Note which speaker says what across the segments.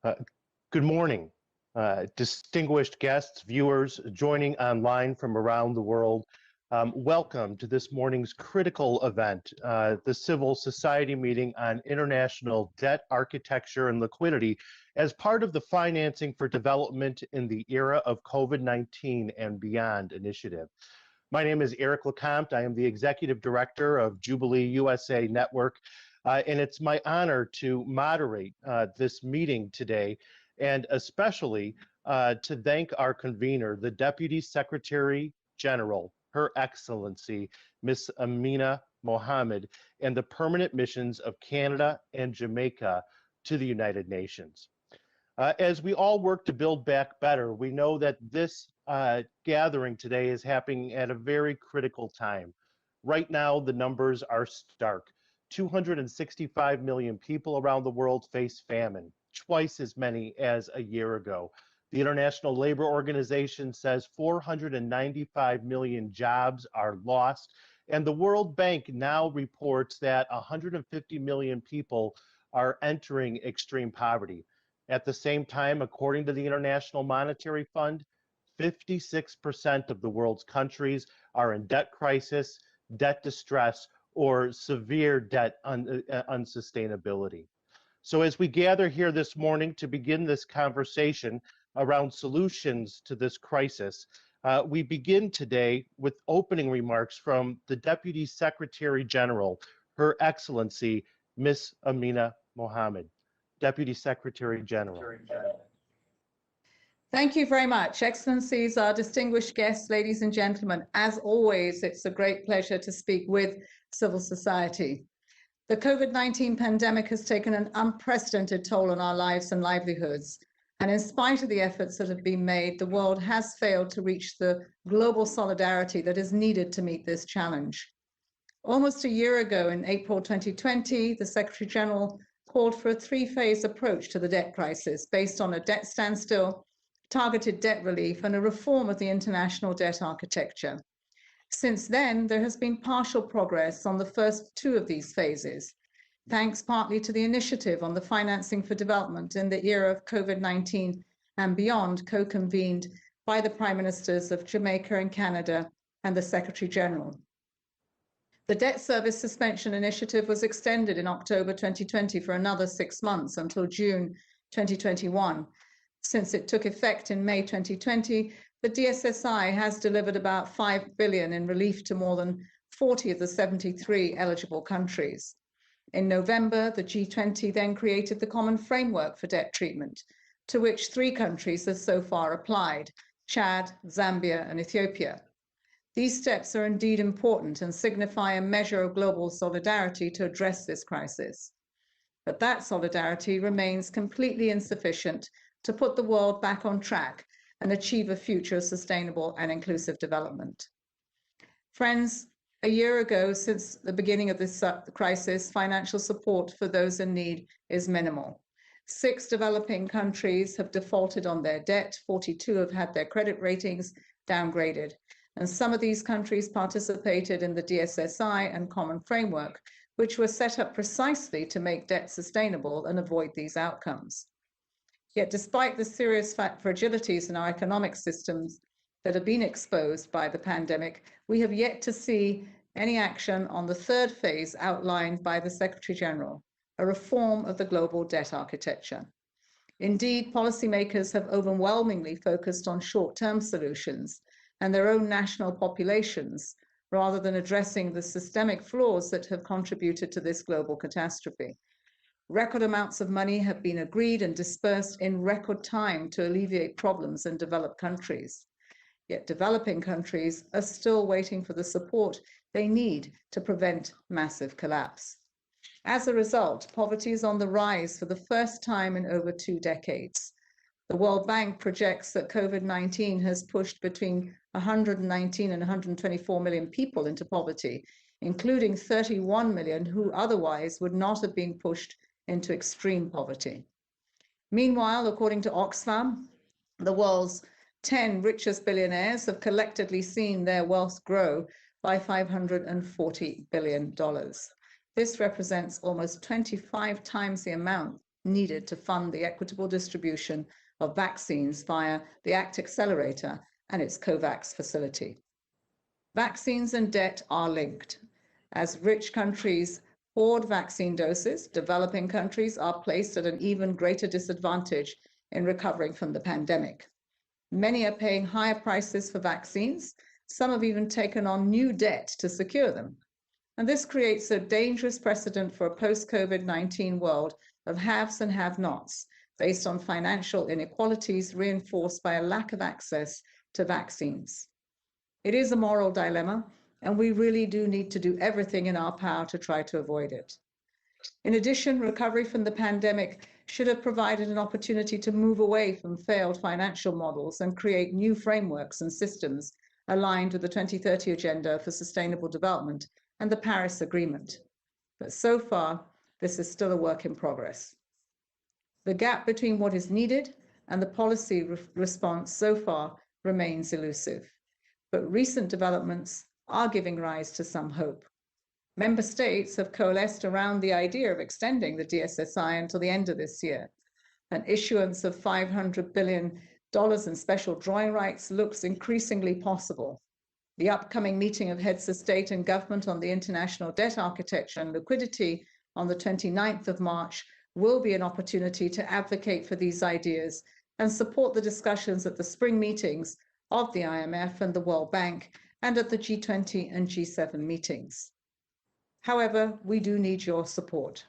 Speaker 1: Uh, Good morning, distinguished guests, viewers joining online from around the world. Welcome to this morning's critical event, the Civil Society meeting on international debt architecture and liquidity as part of the Financing for Development in the Era of COVID-19 and Beyond initiative. My name is Eric LeCompte. I am the Executive Director of Jubilee USA Network, and it's my honor to moderate this meeting today, and especially to thank our convener, the Deputy Secretary General, Her Excellency, Ms. Amina Mohammed, and the permanent missions of Canada and Jamaica to the United Nations. As we all work to build back better, we know that this gathering today is happening at a very critical time. Right now, the numbers are stark. 265 million people around the world face famine, twice as many as a year ago. The International Labor Organization says 495 million jobs are lost, and the World Bank now reports that 150 million people are entering extreme poverty. At the same time, according to the International Monetary Fund, 56% of the world's countries are in debt crisis, debt distress, or severe debt unsustainability. So as we gather here this morning to begin this conversation around solutions to this crisis, we begin today with opening remarks from the Deputy Secretary General, Her Excellency, Ms. Amina Mohammed. Deputy Secretary General.
Speaker 2: Thank you very much. Excellencies, our distinguished guests, ladies and gentlemen, as always, it's a great pleasure to speak with civil society. The COVID-19 pandemic has taken an unprecedented toll on our lives and livelihoods. And in spite of the efforts that have been made, the world has failed to reach the global solidarity that is needed to meet this challenge. Almost a year ago, in April 2020, the Secretary General called for a three-phase approach to the debt crisis based on a debt standstill, targeted debt relief, and a reform of the international debt architecture. Since then, there has been partial progress on the first two of these phases, thanks partly to the initiative on the Financing for Development in the era of COVID-19 and beyond, co-convened by the Prime Ministers of Jamaica and Canada and the Secretary General. The debt service suspension initiative was extended in October 2020 for another 6 months until June 2021. Since it took effect in May 2020, the DSSI has delivered about $5 billion in relief to more than 40 of the 73 eligible countries. In November, the G20 then created the Common Framework for Debt Treatment, to which 3 countries have so far applied: Chad, Zambia, and Ethiopia. These steps are indeed important and signify a measure of global solidarity to address this crisis. But that solidarity remains completely insufficient to put the world back on track and achieve a future of sustainable and inclusive development. Friends, a year ago, since the beginning of this crisis, financial support for those in need is minimal. 6 developing countries have defaulted on their debt, 42 have had their credit ratings downgraded, and some of these countries participated in the DSSI and Common Framework, which were set up precisely to make debt sustainable and avoid these outcomes. Yet despite the serious fragilities in our economic systems that have been exposed by the pandemic, we have yet to see any action on the third phase outlined by the Secretary General, a reform of the global debt architecture. Indeed, policymakers have overwhelmingly focused on short-term solutions and their own national populations, rather than addressing the systemic flaws that have contributed to this global catastrophe. Record amounts of money have been agreed and dispersed in record time to alleviate problems in developed countries. Yet developing countries are still waiting for the support they need to prevent massive collapse. As a result, poverty is on the rise for the first time in over 2 decades. The World Bank projects that COVID-19 has pushed between 119 and 124 million people into poverty, including 31 million who otherwise would not have been pushed into extreme poverty. Meanwhile, according to Oxfam, the world's 10 richest billionaires have collectively seen their wealth grow by $540 billion. This represents almost 25 times the amount needed to fund the equitable distribution of vaccines via the ACT Accelerator and its COVAX facility. Vaccines and debt are linked. As rich countries hoard vaccine doses, developing countries are placed at an even greater disadvantage in recovering from the pandemic. Many are paying higher prices for vaccines. Some have even taken on new debt to secure them. And this creates a dangerous precedent for a post-COVID-19 world of haves and have-nots, based on financial inequalities reinforced by a lack of access to vaccines. It is a moral dilemma, and we really do need to do everything in our power to try to avoid it. In addition, recovery from the pandemic should have provided an opportunity to move away from failed financial models and create new frameworks and systems aligned with the 2030 Agenda for Sustainable Development and the Paris Agreement. But so far, this is still a work in progress. The gap between what is needed and the policy response so far remains elusive. But recent developments are giving rise to some hope. Member states have coalesced around the idea of extending the DSSI until the end of this year. An issuance of $500 billion in special drawing rights looks increasingly possible. The upcoming meeting of heads of state and government on the international debt architecture and liquidity on the 29th of March will be an opportunity to advocate for these ideas and support the discussions at the spring meetings of the IMF and the World Bank and at the G20 and G7 meetings. However, we do need your support.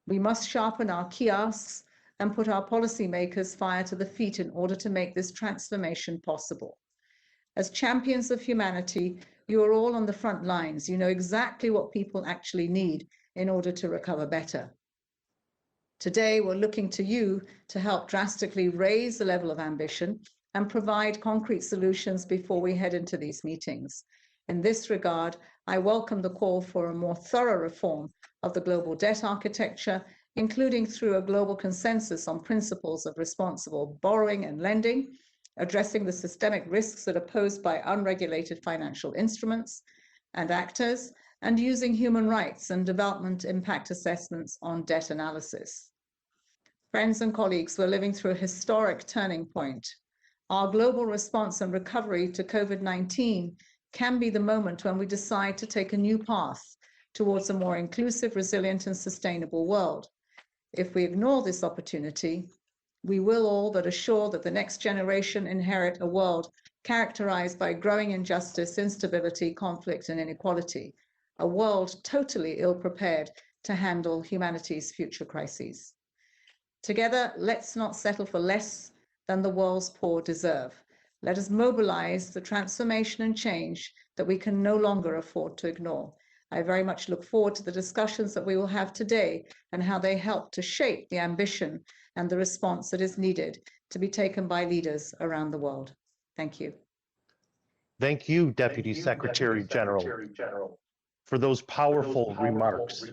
Speaker 2: We must sharpen our key asks and put our policymakers fire to the feet in order to make this transformation possible. As champions of humanity, you are all on the front lines. You know exactly what people actually need in order to recover better. Today, we're looking to you to help drastically raise the level of ambition and provide concrete solutions before we head into these meetings. In this regard, I welcome the call for a more thorough reform of the global debt architecture, including through a global consensus on principles of responsible borrowing and lending, addressing the systemic risks that are posed by unregulated financial instruments and actors, and using human rights and development impact assessments on debt analysis. Friends and colleagues, we're living through a historic turning point. Our global response and recovery to COVID-19 can be the moment when we decide to take a new path towards a more inclusive, resilient, and sustainable world. If we ignore this opportunity, we will all but assure that the next generation inherit a world characterized by growing injustice, instability, conflict, and inequality, a world totally ill-prepared to handle humanity's future crises. Together, let's not settle for less than the world's poor deserve. Let us mobilize the transformation and change that we can no longer afford to ignore. I very much look forward to the discussions that we will have today and how they help to shape the ambition and the response that is needed to be taken by leaders around the world. Thank you.
Speaker 1: Thank you, Deputy Secretary General, for those powerful remarks.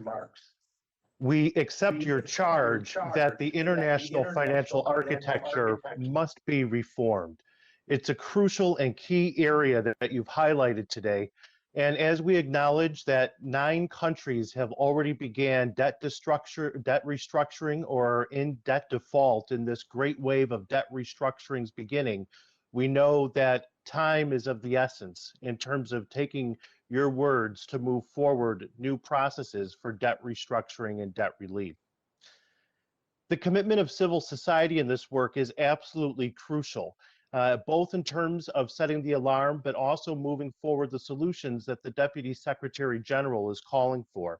Speaker 1: We accept your charge that the international financial architecture must be reformed. It's a crucial and key area that you've highlighted today. And as we acknowledge that 9 countries have already began debt restructuring or in debt default in this great wave of debt restructurings beginning, we know that time is of the essence in terms of taking your words to move forward new processes for debt restructuring and debt relief. The commitment of civil society in this work is absolutely crucial, both in terms of setting the alarm, but also moving forward the solutions that the Deputy Secretary General is calling for.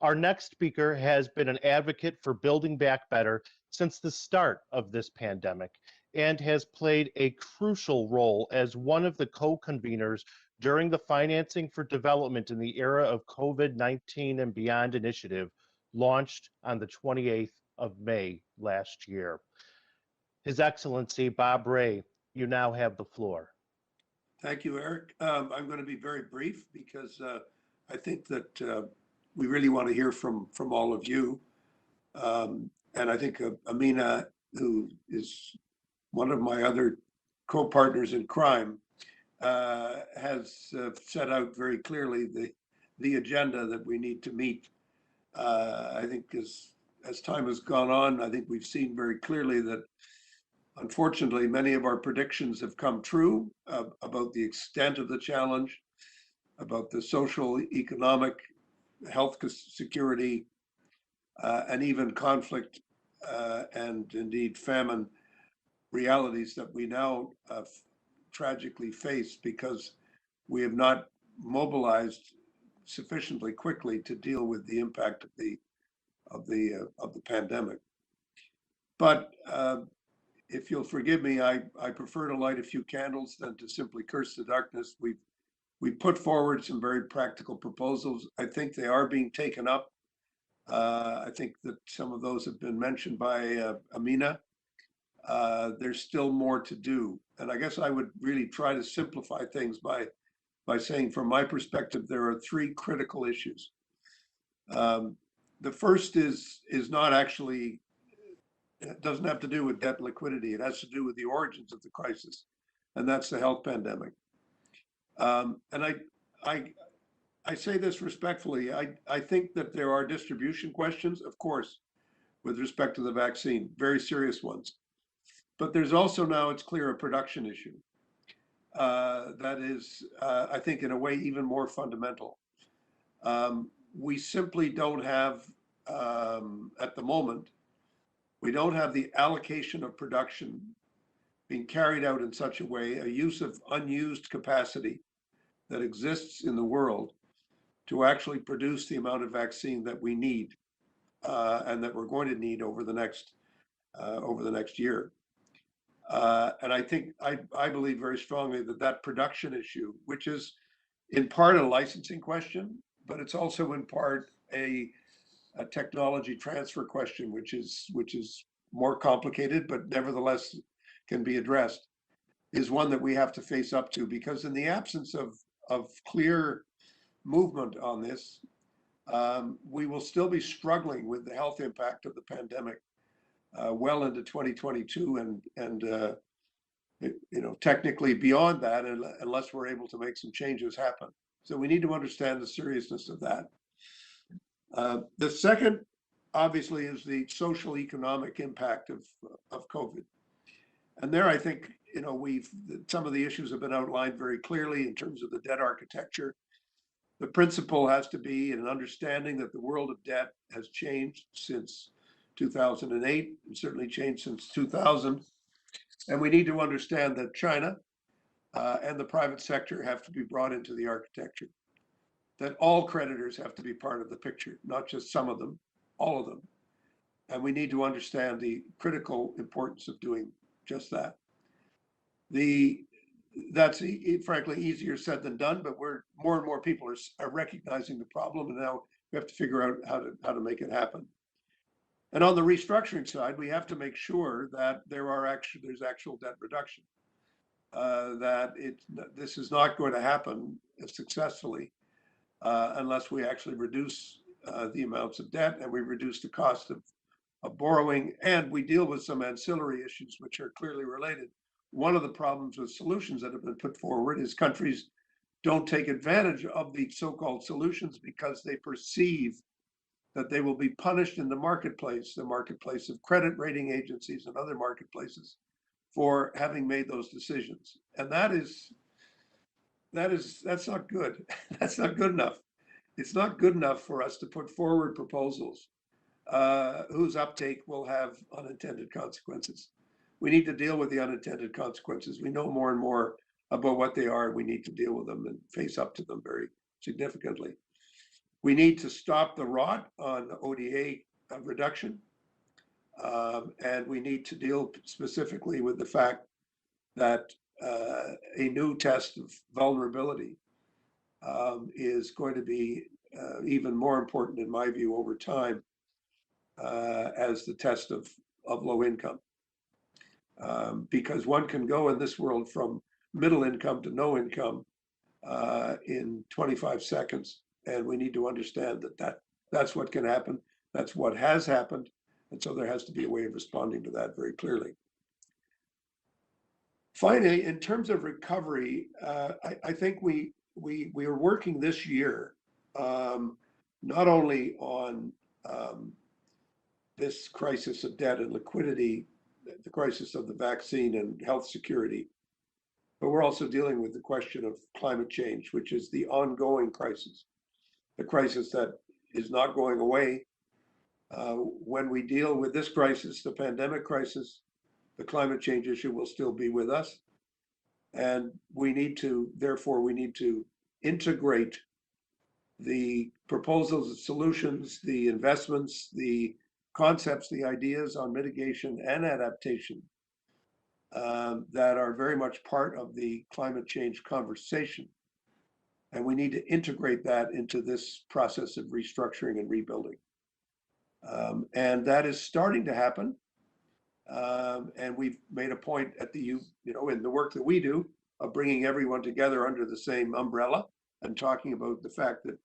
Speaker 1: Our next speaker has been an advocate for building back better since the start of this pandemic and has played a crucial role as one of the co-conveners during the Financing for Development in the Era of COVID-19 and Beyond initiative, launched on the 28th of May last year. His Excellency Bob Ray, you now have the floor.
Speaker 3: Thank you, Eric. I'm going to be very brief because I think that we really want to hear from all of you. And I think Amina, who is one of my other co-partners in crime, has set out very clearly the agenda that we need to meet. I think, as as time has gone on, I think we've seen very clearly that unfortunately many of our predictions have come true about the extent of the challenge, about the social, economic, health security, and even conflict and indeed famine realities that we now tragically face because we have not mobilized sufficiently quickly to deal with the impact of the pandemic. But if you'll forgive me, I prefer to light a few candles than to simply curse the darkness. We put forward some very practical proposals. I think they are being taken up. I think that some of those have been mentioned by Amina. There's still more to do. And I guess I would really try to simplify things by saying, from my perspective, there are three critical issues. The first is not actually, it doesn't have to do with debt liquidity. It has to do with the origins of the crisis, and that's the health pandemic. And I say this respectfully. I think that there are distribution questions, of course, with respect to the vaccine, very serious ones. But there's also now, it's clear, a production issue that is, I think, in a way, even more fundamental. We simply don't have, at the moment, we don't have the allocation of production being carried out in such a way, a use of unused capacity that exists in the world to actually produce the amount of vaccine that we need and that we're going to need over the next year. And I think I believe very strongly that production issue, which is in part a licensing question, but it's also in part a technology transfer question, which is more complicated, but nevertheless can be addressed, is one that we have to face up to, because in the absence of clear movement on this, we will still be struggling with the health impact of the pandemic well into 2022 and technically beyond that, unless we're able to make some changes happen. So we need to understand the seriousness of that. The second, obviously, is the social economic impact of COVID. And there, I think, some of the issues have been outlined very clearly in terms of the debt architecture. The principle has to be an understanding that the world of debt has changed since 2008, and certainly changed since 2000. And we need to understand that China and the private sector have to be brought into the architecture, that all creditors have to be part of the picture, not just some of them, all of them. And we need to understand the critical importance of doing just that. That's frankly easier said than done, but more and more people are recognizing the problem, and now we have to figure out how to make it happen. And on the restructuring side, we have to make sure that there's actual debt reduction. This is not going to happen successfully unless we actually reduce the amounts of debt, and we reduce the cost of borrowing, and we deal with some ancillary issues which are clearly related. One of the problems with solutions that have been put forward is countries don't take advantage of the so-called solutions because they perceive that they will be punished in the marketplace of credit rating agencies and other marketplaces, for having made those decisions. And that's not good. That's not good enough. It's not good enough for us to put forward proposals whose uptake will have unintended consequences. We need to deal with the unintended consequences. We know more and more about what they are, and we need to deal with them and face up to them very significantly. We need to stop the rot on ODA reduction, and we need to deal specifically with the fact that a new test of vulnerability is going to be even more important, in my view, over time as the test of low income. Because one can go in this world from middle income to no income in 25 seconds. And we need to understand that's what can happen. That's what has happened. And so there has to be a way of responding to that very clearly. Finally, in terms of recovery, I think we are working this year not only on this crisis of debt and liquidity, the crisis of the vaccine and health security. But we're also dealing with the question of climate change, which is the ongoing crisis, the crisis that is not going away. When we deal with this crisis, the pandemic crisis, the climate change issue will still be with us. And therefore, we need to integrate the proposals, the solutions, the investments, the concepts, the ideas on mitigation and adaptation that are very much part of the climate change conversation. And we need to integrate that into this process of restructuring and rebuilding. And that is starting to happen. And we've made a point at in the work that we do of bringing everyone together under the same umbrella and talking about the fact that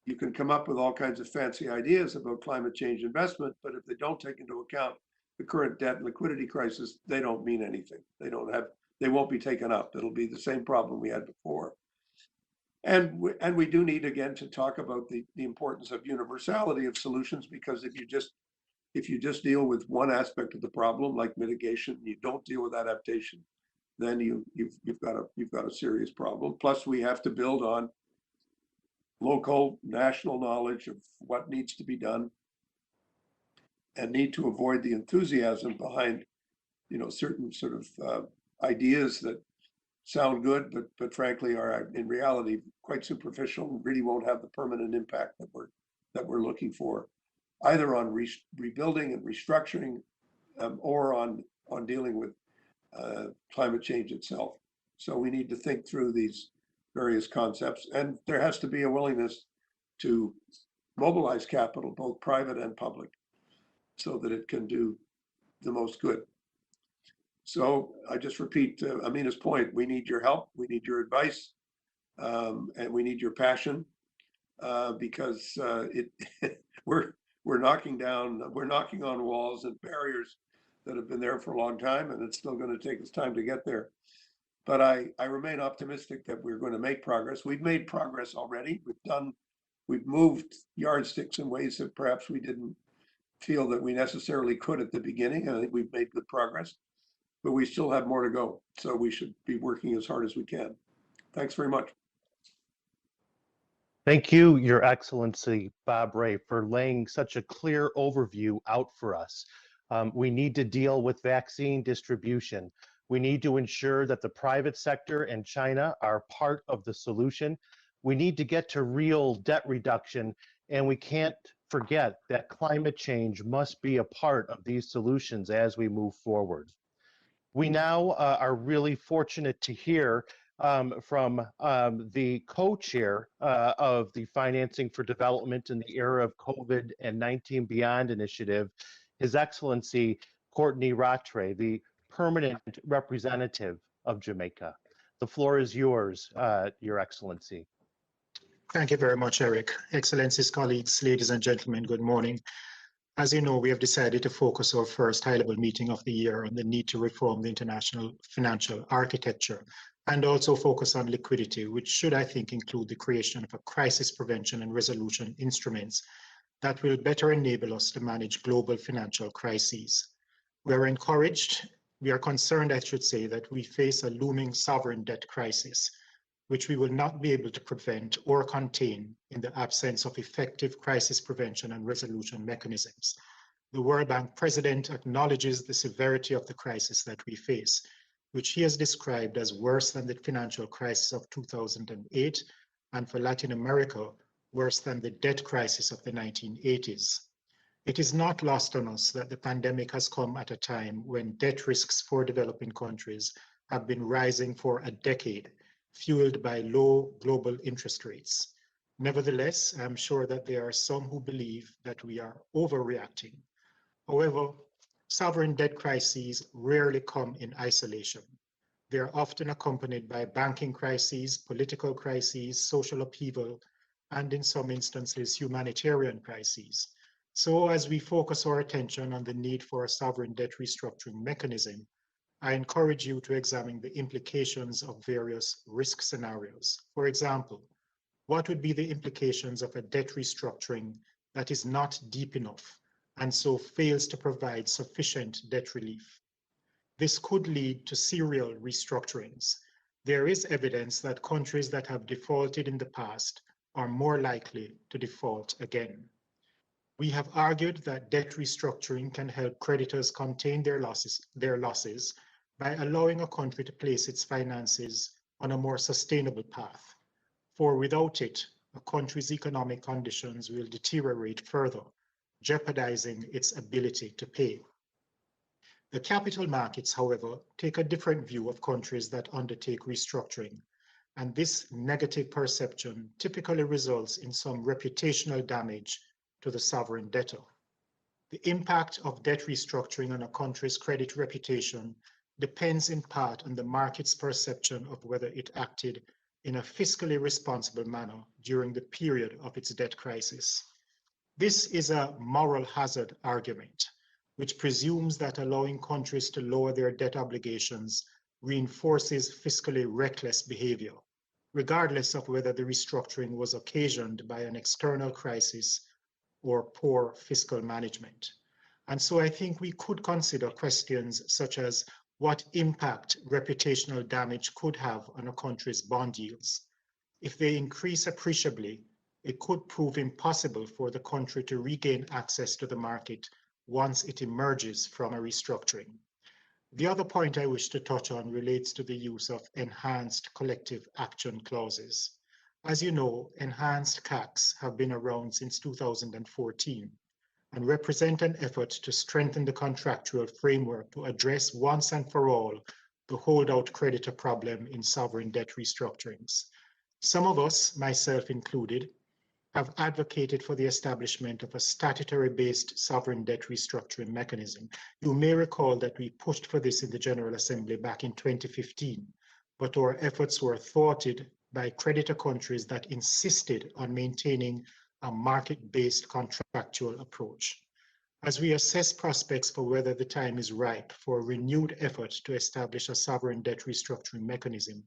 Speaker 3: you can come up with all kinds of fancy ideas about climate change investment, but if they don't take into account the current debt and liquidity crisis, they don't mean anything. They won't be taken up. It'll be the same problem we had before. And we do need, again, to talk about the importance of universality of solutions, because if you just deal with one aspect of the problem, like mitigation, you don't deal with adaptation, then you've got a serious problem. Plus, we have to build on local, national knowledge of what needs to be done, and need to avoid the enthusiasm behind, certain sort of ideas that sound good, but frankly are in reality quite superficial and really won't have the permanent impact that we're looking for, either on rebuilding and restructuring, or on dealing with climate change itself. So we need to think through these various concepts, and there has to be a willingness to mobilize capital, both private and public, so that it can do the most good. So I just repeat Amina's point: we need your help, we need your advice, and we need your passion, because we're knocking on walls and barriers that have been there for a long time, and it's still going to take us time to get there. But I remain optimistic that we're going to make progress. We've made progress already. We've moved yardsticks in ways that perhaps we didn't feel that we necessarily could at the beginning. I think we've made good progress, but we still have more to go. So we should be working as hard as we can. Thanks very much.
Speaker 1: Thank you, Your Excellency, Bob Ray, for laying such a clear overview out for us. We need to deal with vaccine distribution. We need to ensure that the private sector and China are part of the solution. We need to get to real debt reduction, and we can't forget that climate change must be a part of these solutions as we move forward. We now are really fortunate to hear from the co-chair of the Financing for Development in the Era of COVID and 19 Beyond initiative, His Excellency Courtney Rattray, the permanent representative of Jamaica. The floor is yours, Your Excellency.
Speaker 4: Thank you very much, Eric. Excellencies, colleagues, ladies and gentlemen, good morning. As you know, we have decided to focus our first high-level meeting of the year on the need to reform the international financial architecture, and also focus on liquidity, which should, I think, include the creation of a crisis prevention and resolution instruments that will better enable us to manage global financial crises. We are concerned, I should say, that we face a looming sovereign debt crisis, which we will not be able to prevent or contain in the absence of effective crisis prevention and resolution mechanisms. The World Bank president acknowledges the severity of the crisis that we face, which he has described as worse than the financial crisis of 2008, and for Latin America, worse than the debt crisis of the 1980s. It is not lost on us that the pandemic has come at a time when debt risks for developing countries have been rising for a decade, fueled by low global interest rates. Nevertheless, I'm sure that there are some who believe that we are overreacting. However, sovereign debt crises rarely come in isolation. They are often accompanied by banking crises, political crises, social upheaval, and in some instances, humanitarian crises. So as we focus our attention on the need for a sovereign debt restructuring mechanism, I encourage you to examine the implications of various risk scenarios. For example, what would be the implications of a debt restructuring that is not deep enough and so fails to provide sufficient debt relief. This could lead to serial restructurings. There is evidence that countries that have defaulted in the past are more likely to default again. We have argued that debt restructuring can help creditors contain their losses by allowing a country to place its finances on a more sustainable path. For without it, a country's economic conditions will deteriorate further, jeopardizing its ability to pay. The capital markets, however, take a different view of countries that undertake restructuring, and this negative perception typically results in some reputational damage to the sovereign debtor. The impact of debt restructuring on a country's credit reputation depends in part on the market's perception of whether it acted in a fiscally responsible manner during the period of its debt crisis. This is a moral hazard argument, which presumes that allowing countries to lower their debt obligations reinforces fiscally reckless behavior, regardless of whether the restructuring was occasioned by an external crisis or poor fiscal management. And so I think we could consider questions such as what impact reputational damage could have on a country's bond yields. If they increase appreciably, it could prove impossible for the country to regain access to the market once it emerges from a restructuring. The other point I wish to touch on relates to the use of enhanced collective action clauses. As you know, enhanced CACs have been around since 2014 and represent an effort to strengthen the contractual framework to address once and for all the holdout creditor problem in sovereign debt restructurings. Some of us, myself included, have advocated for the establishment of a statutory-based sovereign debt restructuring mechanism. You may recall that we pushed for this in the General Assembly back in 2015, but our efforts were thwarted by creditor countries that insisted on maintaining a market-based contractual approach. As we assess prospects for whether the time is ripe for a renewed effort to establish a sovereign debt restructuring mechanism,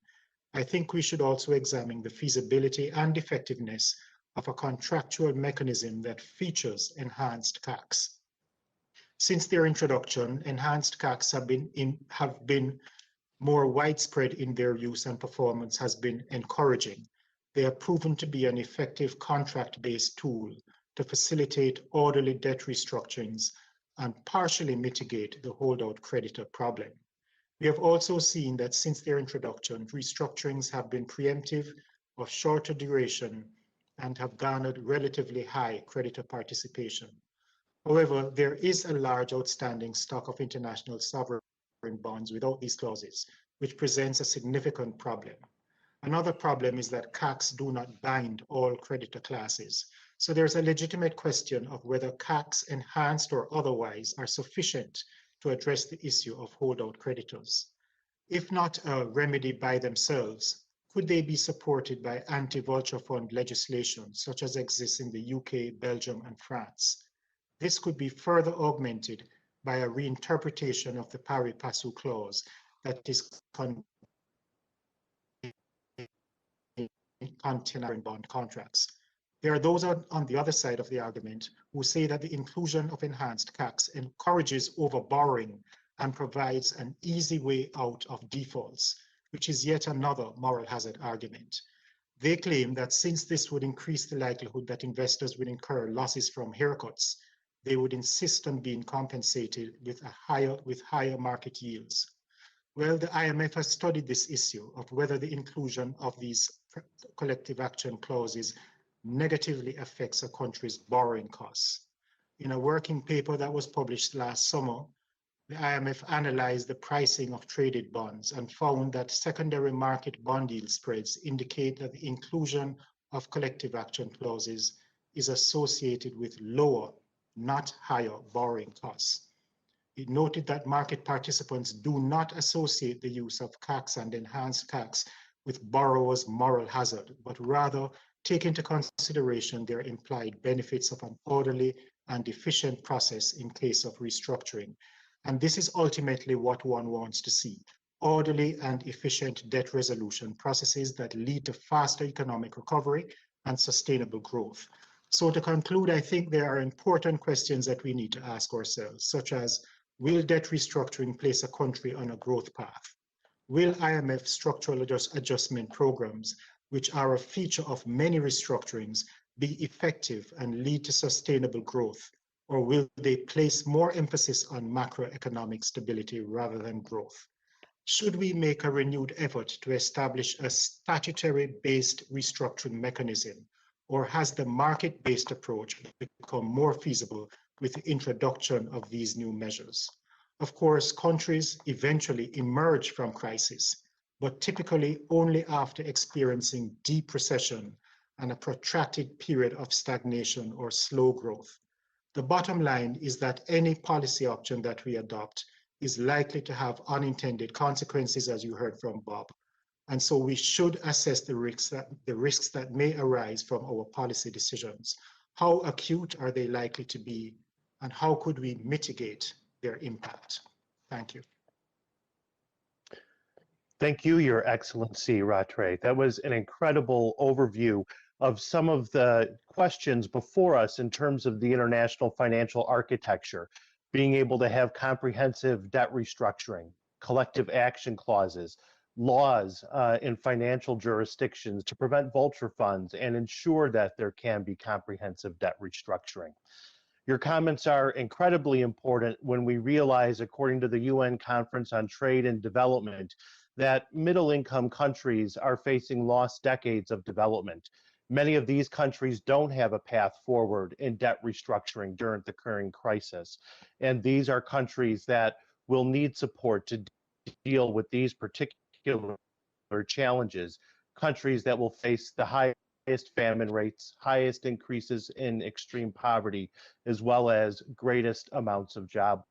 Speaker 4: I think we should also examine the feasibility and effectiveness of a contractual mechanism that features enhanced CACs. Since their introduction, enhanced CACs have been more widespread in their use, and performance has been encouraging. They have proven to be an effective contract-based tool to facilitate orderly debt restructurings and partially mitigate the holdout creditor problem. We have also seen that since their introduction, restructurings have been preemptive, of shorter duration, and have garnered relatively high creditor participation. However, there is a large outstanding stock of international sovereign bonds without these clauses, which presents a significant problem. Another problem is that CACs do not bind all creditor classes. So there's a legitimate question of whether CACs, enhanced or otherwise, are sufficient to address the issue of holdout creditors. If not a remedy by themselves, could they be supported by anti-vulture fund legislation, such as exists in the UK, Belgium, and France? This could be further augmented by a reinterpretation of the pari passu clause that is contained in bond contracts. There are those on the other side of the argument who say that the inclusion of enhanced CACs encourages overborrowing and provides an easy way out of defaults, which is yet another moral hazard argument. They claim that since this would increase the likelihood that investors would incur losses from haircuts, they would insist on being compensated with higher market yields. Well, the IMF has studied this issue of whether the inclusion of these collective action clauses negatively affects a country's borrowing costs. In a working paper that was published last summer, the IMF analyzed the pricing of traded bonds and found that secondary market bond yield spreads indicate that the inclusion of collective action clauses is associated with lower, not higher, borrowing costs. It noted that market participants do not associate the use of CACs and enhanced CACs with borrowers' moral hazard, but rather take into consideration their implied benefits of an orderly and efficient process in case of restructuring. And this is ultimately what one wants to see: orderly and efficient debt resolution processes that lead to faster economic recovery and sustainable growth. So to conclude, I think there are important questions that we need to ask ourselves, such as, will debt restructuring place a country on a growth path? Will IMF structural adjustment programs, which are a feature of many restructurings, be effective and lead to sustainable growth? Or will they place more emphasis on macroeconomic stability rather than growth? Should we make a renewed effort to establish a statutory-based restructuring mechanism, or has the market-based approach become more feasible with the introduction of these new measures? Of course, countries eventually emerge from crisis, but typically only after experiencing deep recession and a protracted period of stagnation or slow growth. The bottom line is that any policy option that we adopt is likely to have unintended consequences, as you heard from Bob. And so we should assess the risks that may arise from our policy decisions. How acute are they likely to be, and how could we mitigate their impact? Thank you.
Speaker 1: Thank you, Your Excellency, Rattray. That was an incredible overview of some of the questions before us in terms of the international financial architecture, being able to have comprehensive debt restructuring, collective action clauses, laws in financial jurisdictions to prevent vulture funds and ensure that there can be comprehensive debt restructuring. Your comments are incredibly important when we realize, according to the UN Conference on Trade and Development, that middle-income countries are facing lost decades of development. Many of these countries don't have a path forward in debt restructuring during the current crisis. And these are countries that will need support to deal with these particular challenges, countries that will face the highest famine rates, highest increases in extreme poverty, as well as greatest amounts of job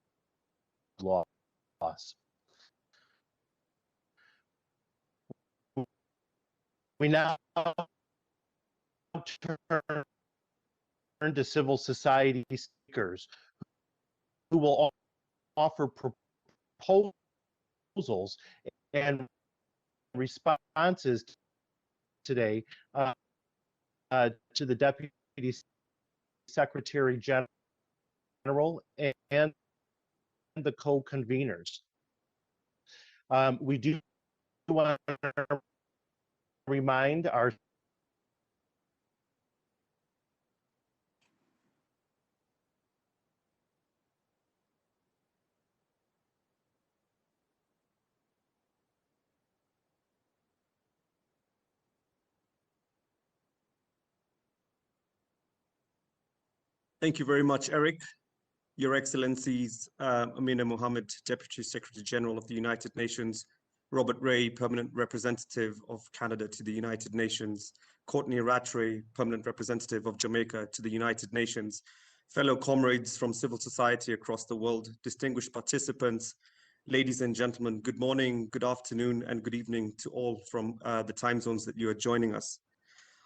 Speaker 1: loss. We now turn to civil society speakers who will offer proposals and responses today to the Deputy Secretary General and the co-conveners. We do want to remind our
Speaker 5: Thank you very much, Eric. Your Excellencies, Amina Mohammed, Deputy Secretary General of the United Nations, Robert Ray, Permanent Representative of Canada to the United Nations, Courtney Rattray, Permanent Representative of Jamaica to the United Nations, fellow comrades from civil society across the world, distinguished participants, ladies and gentlemen, good morning, good afternoon, and good evening to all from the time zones that you are joining us.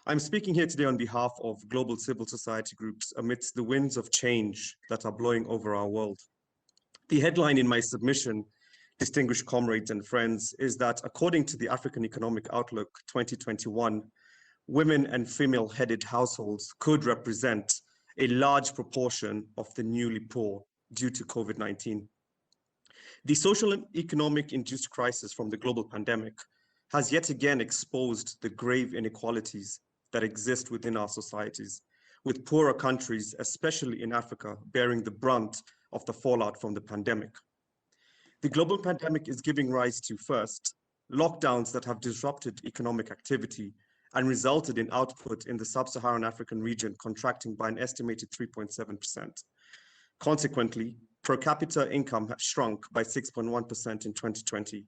Speaker 5: I'm speaking here today on behalf of global civil society groups amidst the winds of change that are blowing over our world. The headline in my submission, distinguished comrades and friends, is that according to the African Economic Outlook 2021, women and female-headed households could represent a large proportion of the newly poor due to COVID-19. The social and economic induced crisis from the global pandemic has yet again exposed the grave inequalities that exist within our societies, with poorer countries, especially in Africa, bearing the brunt of the fallout from the pandemic. The global pandemic is giving rise to, first, lockdowns that have disrupted economic activity and resulted in output in the sub-Saharan African region contracting by an estimated 3.7%. Consequently, per capita income has shrunk by 6.1% in 2020,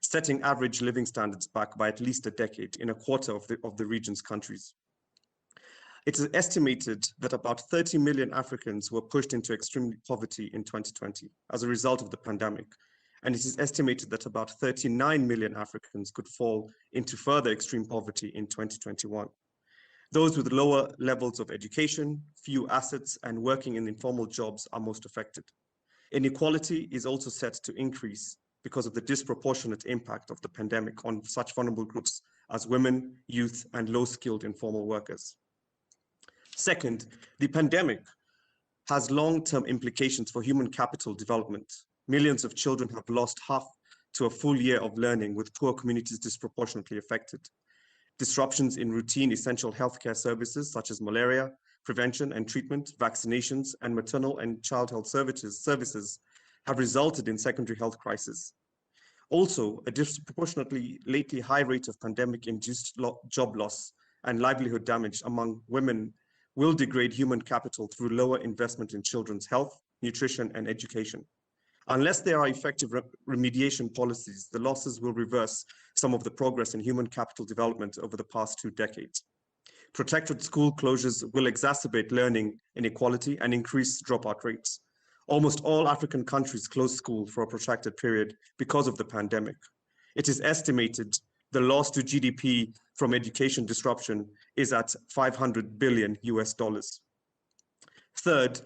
Speaker 5: setting average living standards back by at least a decade in a quarter of the region's countries. It is estimated that about 30 million Africans were pushed into extreme poverty in 2020 as a result of the pandemic, and it is estimated that about 39 million Africans could fall into further extreme poverty in 2021. Those with lower levels of education, few assets, and working in informal jobs are most affected. Inequality is also set to increase because of the disproportionate impact of the pandemic on such vulnerable groups as women, youth, and low-skilled informal workers. Second, the pandemic has long-term implications for human capital development. Millions of children have lost half to a full year of learning, with poor communities disproportionately affected. Disruptions in routine essential healthcare services such as malaria prevention and treatment, vaccinations, and maternal and child health services have resulted in secondary health crises. Also, a disproportionately lately high rate of pandemic-induced job loss and livelihood damage among women will degrade human capital through lower investment in children's health, nutrition, and education. Unless there are effective remediation policies, the losses will reverse some of the progress in human capital development over the past 2 decades. Protracted school closures will exacerbate learning inequality and increase dropout rates. Almost all African countries closed school for a protracted period because of the pandemic. It is estimated the loss to GDP from education disruption is at $500 billion US. Third,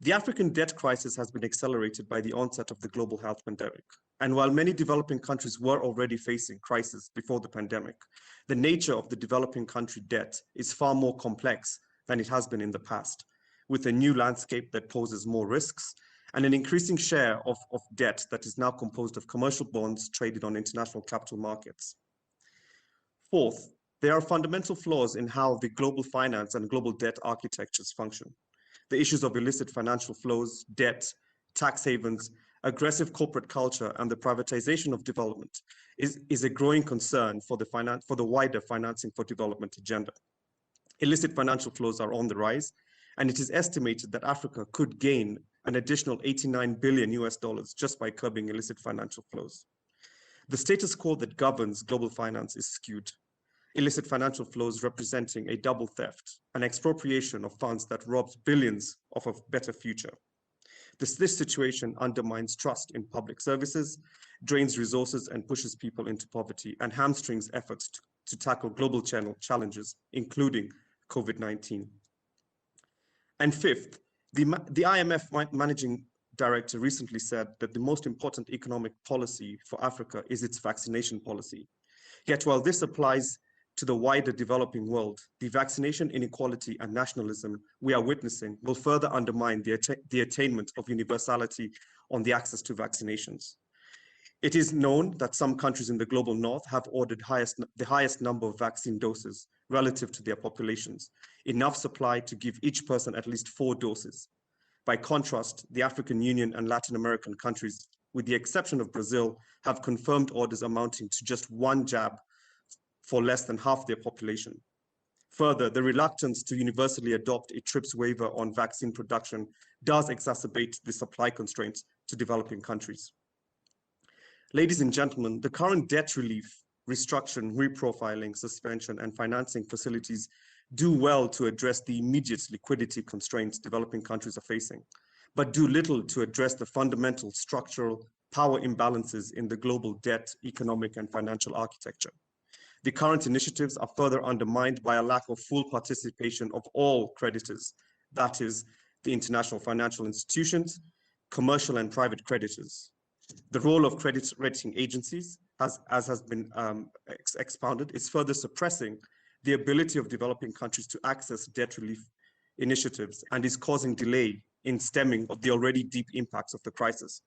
Speaker 5: the African debt crisis has been accelerated by the onset of the global health pandemic. And while many developing countries were already facing crisis before the pandemic, the nature of the developing country debt is far more complex than it has been in the past, with a new landscape that poses more risks and an increasing share of debt that is now composed of commercial bonds traded on international capital markets. Fourth, there are fundamental flaws in how the global finance and global debt architectures function. The issues of illicit financial flows, debt, tax havens, aggressive corporate culture, and the privatization of development is a growing concern for the wider financing for development agenda. Illicit financial flows are on the rise, and it is estimated that Africa could gain an additional $89 billion US just by curbing illicit financial flows. The status quo that governs global finance is skewed. Illicit financial flows representing a double theft, an expropriation of funds that robs billions of a better future. This situation undermines trust in public services, drains resources and pushes people into poverty, and hamstrings efforts to tackle global challenges, including COVID-19. And fifth, the IMF managing director recently said that the most important economic policy for Africa is its vaccination policy. Yet while this applies to the wider developing world, the vaccination inequality and nationalism we are witnessing will further undermine the attainment of universality on the access to vaccinations. It is known that some countries in the global north have ordered the highest number of vaccine doses relative to their populations, enough supply to give each person at least 4 doses. By contrast, the African Union and Latin American countries, with the exception of Brazil, have confirmed orders amounting to just 1 jab for less than half their population. Further, the reluctance to universally adopt a TRIPS waiver on vaccine production does exacerbate the supply constraints to developing countries. Ladies and gentlemen, the current debt relief, restructuring, reprofiling, suspension, and financing facilities do well to address the immediate liquidity constraints developing countries are facing, but do little to address the fundamental structural power imbalances in the global debt, economic, and financial architecture. The current initiatives are further undermined by a lack of full participation of all creditors, that is, the international financial institutions, commercial and private creditors. The role of credit rating agencies, as has been expounded, is further suppressing the ability of developing countries to access debt relief initiatives and is causing delay in stemming of the already deep impacts of the crisis.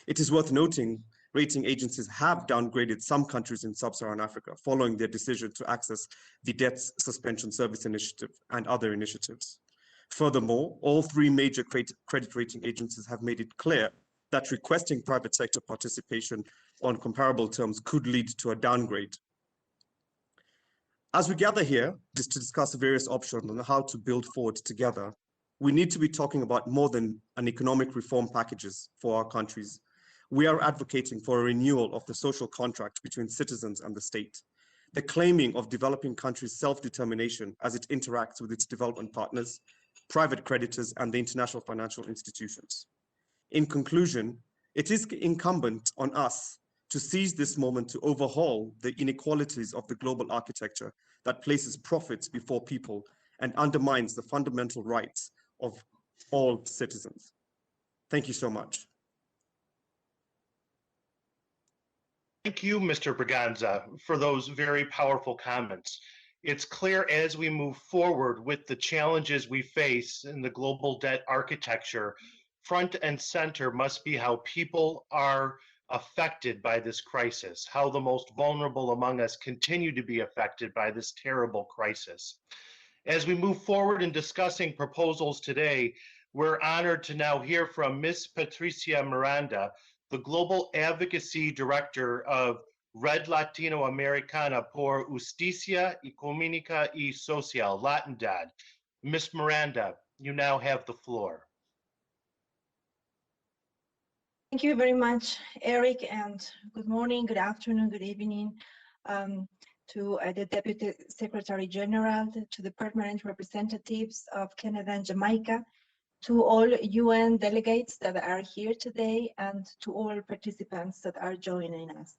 Speaker 5: It is worth noting rating agencies have downgraded some countries in sub-Saharan Africa following their decision to access the Debt Suspension Service Initiative and other initiatives. Furthermore, all 3 major credit rating agencies have made it clear that requesting private sector participation on comparable terms could lead to a downgrade. As we gather here just to discuss the various options on how to build forward together, we need to be talking about more than an economic reform packages for our countries. We are advocating for a renewal of the social contract between citizens and the state, the claiming of developing countries' self-determination as it interacts with its development partners, private creditors, and the international financial institutions. In conclusion, it is incumbent on us to seize this moment to overhaul the inequalities of the global architecture that places profits before people and undermines the fundamental rights of all citizens. Thank you so much.
Speaker 1: Thank you, Mr. Braganza, for those very powerful comments. It's clear as we move forward with the challenges we face in the global debt architecture, front and center must be how people are affected by this crisis, how the most vulnerable among us continue to be affected by this terrible crisis. As we move forward in discussing proposals today, we're honored to now hear from Ms. Patricia Miranda, the Global Advocacy Director of Red Latinoamericana por Justicia Económica y Social, Latindad. Ms. Miranda, you now have the floor.
Speaker 6: Thank you very much, Eric, and good morning, good afternoon, good evening to the Deputy Secretary General, to the permanent representatives of Canada and Jamaica, to all UN delegates that are here today, and to all participants that are joining us.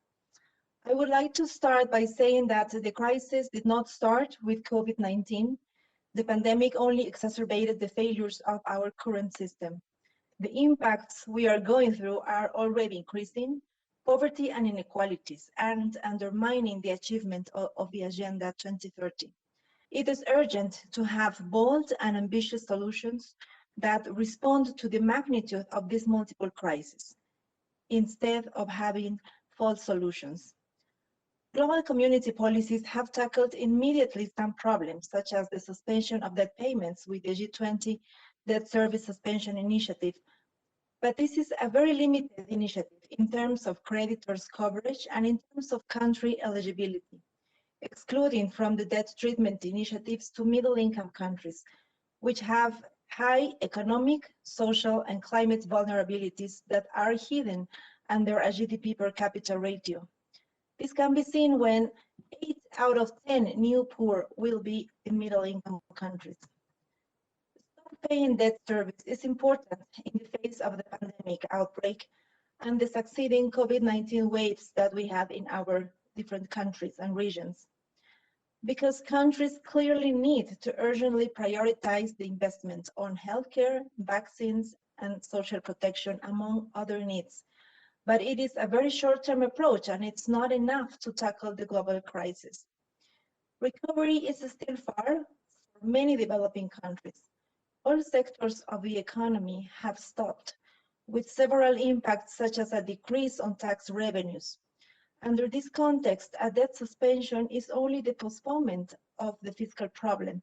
Speaker 6: I would like to start by saying that the crisis did not start with COVID-19. The pandemic only exacerbated the failures of our current system. The impacts we are going through are already increasing poverty and inequalities and undermining the achievement of the Agenda 2030. It is urgent to have bold and ambitious solutions that respond to the magnitude of this multiple crisis, instead of having false solutions. Global community policies have tackled immediately some problems, such as the suspension of debt payments with the G20 Debt Service Suspension Initiative. But this is a very limited initiative in terms of creditors coverage and in terms of country eligibility, excluding from the debt treatment initiatives to middle-income countries, which have high economic, social, and climate vulnerabilities that are hidden under a GDP per capita ratio. This can be seen when 8 out of 10 new poor will be in middle-income countries. Paying debt service is important in the face of the pandemic outbreak and the succeeding COVID-19 waves that we have in our different countries and regions. Because countries clearly need to urgently prioritize the investment on healthcare, vaccines, and social protection, among other needs. But it is a very short-term approach, and it's not enough to tackle the global crisis. Recovery is still far for many developing countries. All sectors of the economy have stopped, with several impacts such as a decrease on tax revenues. Under this context, a debt suspension is only the postponement of the fiscal problem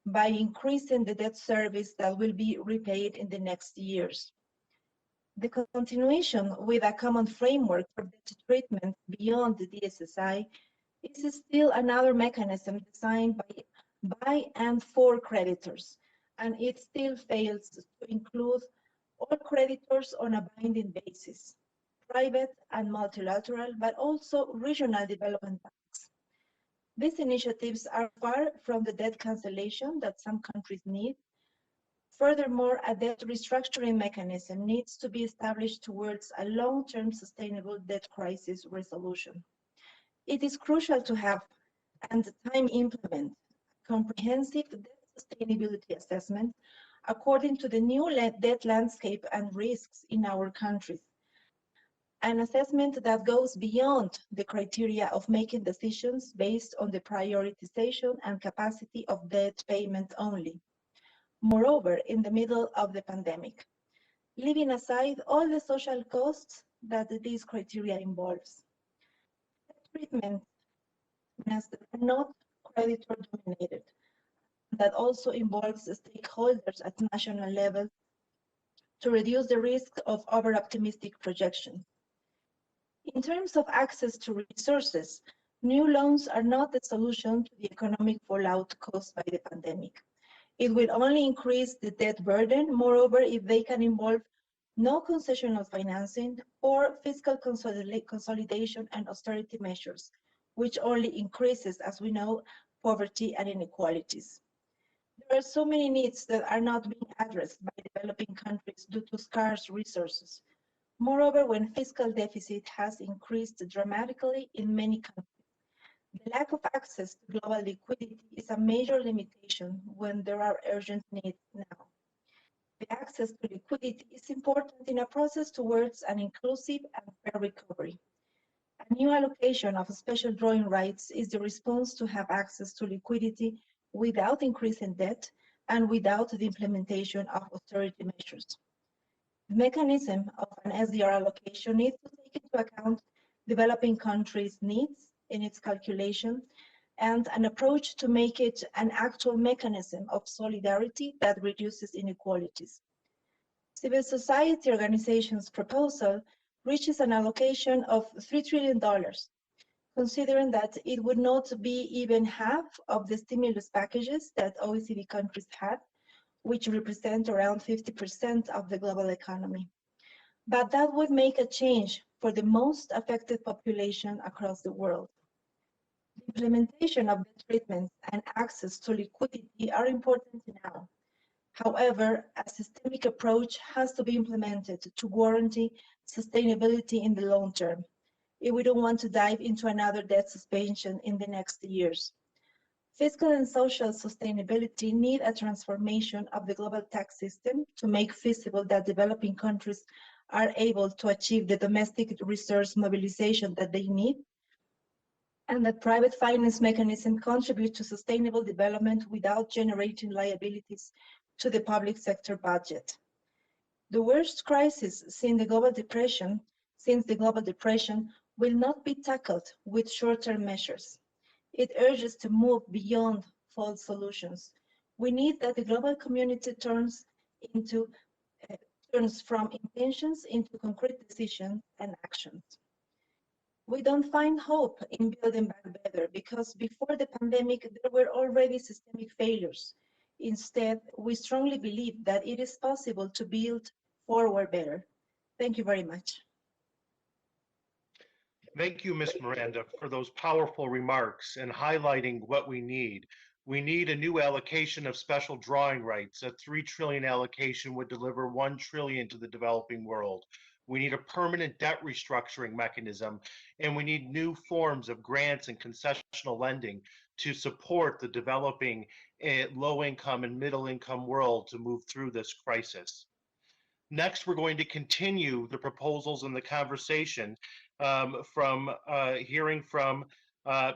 Speaker 6: by increasing the debt service that will be repaid in the next years. The continuation with a common framework for debt treatment beyond the DSSI is still another mechanism designed by and for creditors, and it still fails to include all creditors on a binding basis, private and multilateral, but also regional development banks. These initiatives are far from the debt cancellation that some countries need. Furthermore, a debt restructuring mechanism needs to be established towards a long-term sustainable debt crisis resolution. It is crucial to have and time implement comprehensive debt sustainability assessment according to the new debt landscape and risks in our countries. An assessment that goes beyond the criteria of making decisions based on the prioritization and capacity of debt payment only. Moreover, in the middle of the pandemic, leaving aside all the social costs that these criteria involves. Treatment are not creditor dominated. That also involves stakeholders at national level to reduce the risk of over-optimistic projections. In terms of access to resources, new loans are not the solution to the economic fallout caused by the pandemic. It will only increase the debt burden, moreover, if they can involve no concessional financing or fiscal consolidation and austerity measures, which only increases, as we know, poverty and inequalities. There are so many needs that are not being addressed by developing countries due to scarce resources. Moreover, when fiscal deficit has increased dramatically in many countries, the lack of access to global liquidity is a major limitation when there are urgent needs now. The access to liquidity is important in a process towards an inclusive and fair recovery. A new allocation of special drawing rights is the response to have access to liquidity without increasing debt and without the implementation of austerity measures. The mechanism of an SDR allocation needs to take into account developing countries' needs in its calculation and an approach to make it an actual mechanism of solidarity that reduces inequalities. Civil society organizations' proposal reaches an allocation of $3 trillion, considering that it would not be even half of the stimulus packages that OECD countries had, which represent around 50% of the global economy. But that would make a change for the most affected population across the world. The implementation of the treatments and access to liquidity are important now. However, a systemic approach has to be implemented to guarantee sustainability in the long term, if we don't want to dive into another debt suspension in the next years. Fiscal and social sustainability need a transformation of the global tax system to make feasible that developing countries are able to achieve the domestic resource mobilization that they need, and that private finance mechanisms contribute to sustainable development without generating liabilities to the public sector budget. The worst crisis since the global depression will not be tackled with short-term measures. It urges to move beyond false solutions. We need that the global community turns from intentions into concrete decisions and actions. We don't find hope in building back better because before the pandemic, there were already systemic failures. Instead, we strongly believe that it is possible to build forward better. Thank you very much.
Speaker 1: Thank you, Ms. Miranda, for those powerful remarks and highlighting what we need. We need a new allocation of special drawing rights. A $3 trillion allocation would deliver $1 trillion to the developing world. We need a permanent debt restructuring mechanism, and we need new forms of grants and concessional lending to support the developing low-income and middle-income world to move through this crisis. Next, we're going to continue the proposals and the conversation hearing from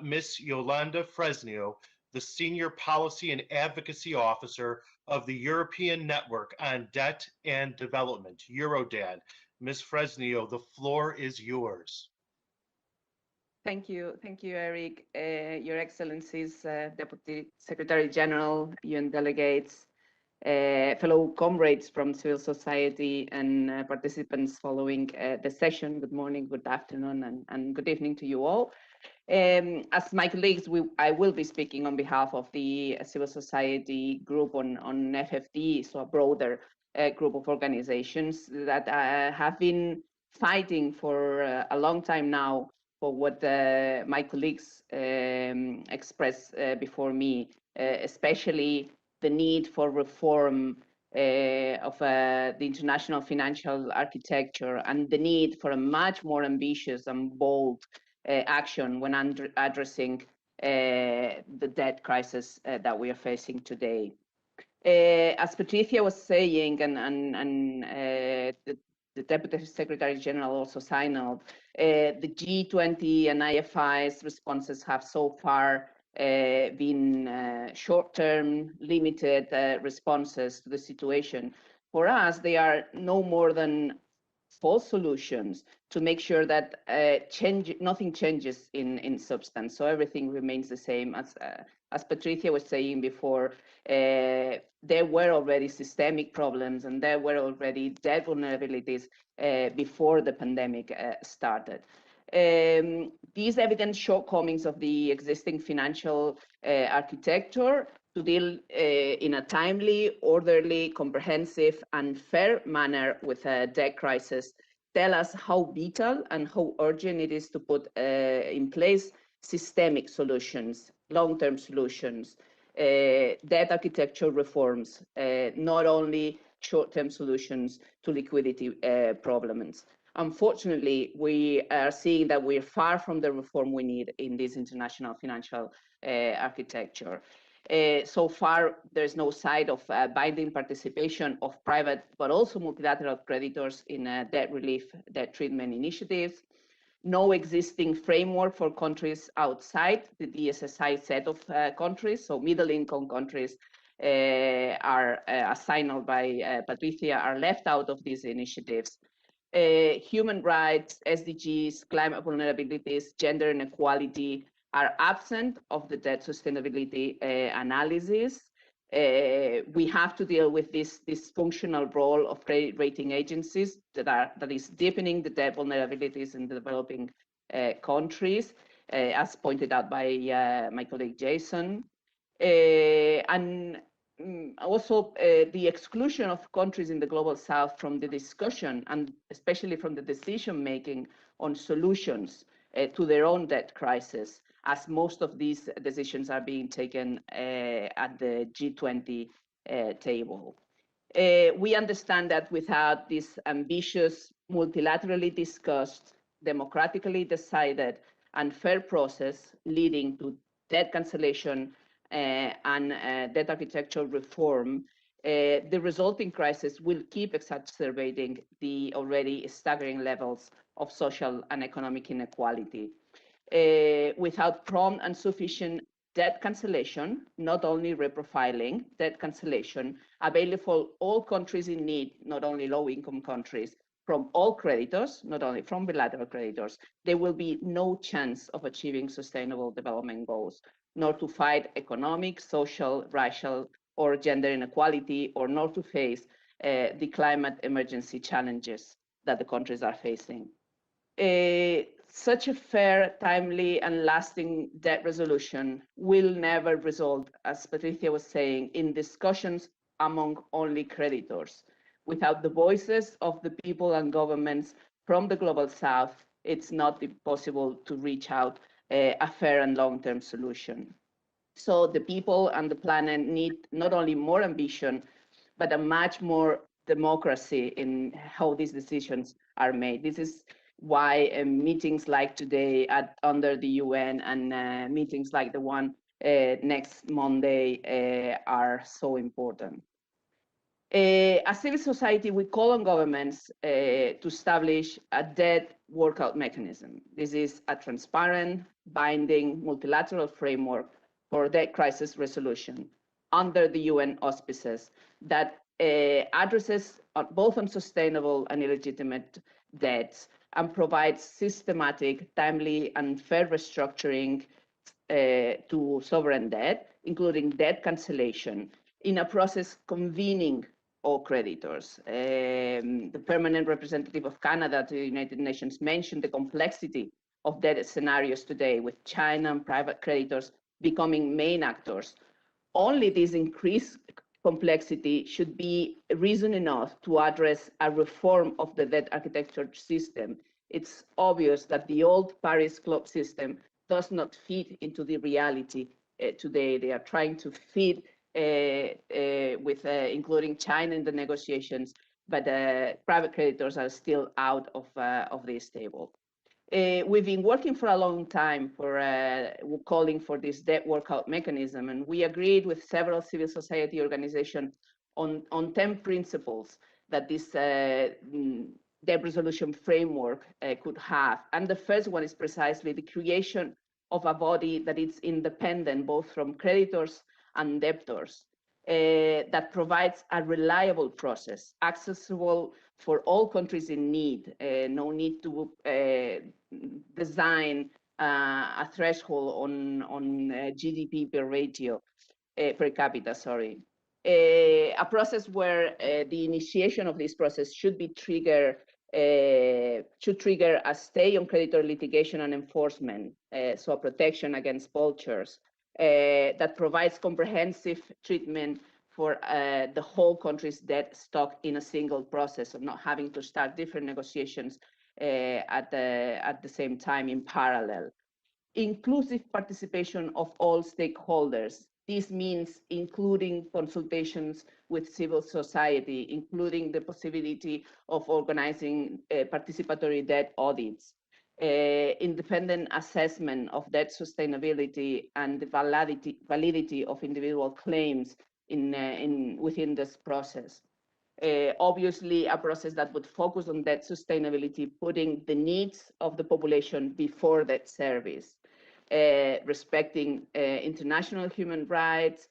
Speaker 1: Ms. Yolanda Fresnio, the Senior Policy and Advocacy Officer of the European Network on Debt and Development, Eurodad. Ms. Fresnio, the floor is yours.
Speaker 7: Thank you, Eric. Your Excellencies, Deputy Secretary General, UN delegates, fellow comrades from civil society and participants following the session. Good morning, good afternoon, and good evening to you all. As my colleagues, I will be speaking on behalf of the civil society group on FFD, so a broader group of organizations that have been fighting for a long time now for what my colleagues expressed before me, especially the need for reform of the international financial architecture and the need for a much more ambitious and bold action when addressing the debt crisis that we are facing today. As Patricia was saying, and the Deputy Secretary General also signaled, the G20 and IFI's responses have so far been short-term, limited responses to the situation. For us, they are no more than false solutions to make sure that nothing changes in substance, so everything remains the same. As Patricia was saying before, there were already systemic problems and there were already debt vulnerabilities before the pandemic started. These evident shortcomings of the existing financial architecture to deal in a timely, orderly, comprehensive, and fair manner with a debt crisis tell us how vital and how urgent it is to put in place systemic solutions, long-term solutions, debt architecture reforms, not only short-term solutions to liquidity problems. Unfortunately, we are seeing that we're far from the reform we need in this international financial architecture. So far, there's no sign of binding participation of private, but also multilateral creditors in debt relief, debt treatment initiatives. no existing framework for countries outside the DSSI set of countries. So middle income countries are, as signaled by Patricia, are left out of these initiatives. Human rights, SDGs, climate vulnerabilities, gender inequality are absent of the debt sustainability analysis. We have to deal with this dysfunctional role of credit rating agencies that is deepening the debt vulnerabilities in the developing countries, as pointed out by my colleague Jason. And also the exclusion of countries in the global south from the discussion and especially from the decision making on solutions to their own debt crisis, as most of these decisions are being taken at the G20 table. We understand that without this ambitious, multilaterally discussed, democratically decided, and fair process leading to debt cancellation and debt architecture reform, the resulting crisis will keep exacerbating the already staggering levels of social and economic inequality. Without prompt and sufficient debt cancellation, not only reprofiling, debt cancellation, available for all countries in need, not only low-income countries, from all creditors, not only from bilateral creditors, there will be no chance of achieving sustainable development goals, nor to fight economic, social, racial, or gender inequality, or nor to face the climate emergency challenges that the countries are facing. Such a fair, timely, and lasting debt resolution will never result, as Patricia was saying, in discussions among only creditors. Without the voices of the people and governments from the global south, it's not possible to reach out a fair and long-term solution. So the people and the planet need not only more ambition, but a much more democracy in how these decisions are made. This is why meetings like today under the UN and meetings like the one next Monday are so important. As civil society, we call on governments to establish a debt workout mechanism. This is a transparent, binding, multilateral framework for debt crisis resolution under the UN auspices that addresses both unsustainable and illegitimate debts and provides systematic, timely, and fair restructuring to sovereign debt, including debt cancellation, in a process convening all creditors. The permanent representative of Canada to the United Nations mentioned the complexity of debt scenarios today, with China and private creditors becoming main actors. Only this increased complexity should be reason enough to address a reform of the debt architecture system. It's obvious that the old Paris Club system does not fit into the reality today. They are trying to fit with including China in the negotiations, but private creditors are still out of this table. We've been working for a long time for calling for this debt workout mechanism, and we agreed with several civil society organizations on 10 principles that this debt resolution framework could have. And the first one is precisely the creation of a body that is independent both from creditors and debtors, that provides a reliable process, accessible for all countries in need. No need to design a threshold on GDP per capita, sorry. A process where the initiation of this process should trigger a stay on creditor litigation and enforcement, so a protection against vultures, that provides comprehensive treatment for the whole country's debt stock in a single process of not having to start different negotiations at the same time in parallel. Inclusive participation of all stakeholders. This means including consultations with civil society, including the possibility of organizing participatory debt audits, independent assessment of debt sustainability and the validity of individual claims within this process. Obviously, a process that would focus on debt sustainability, putting the needs of the population before debt service, respecting international human rights,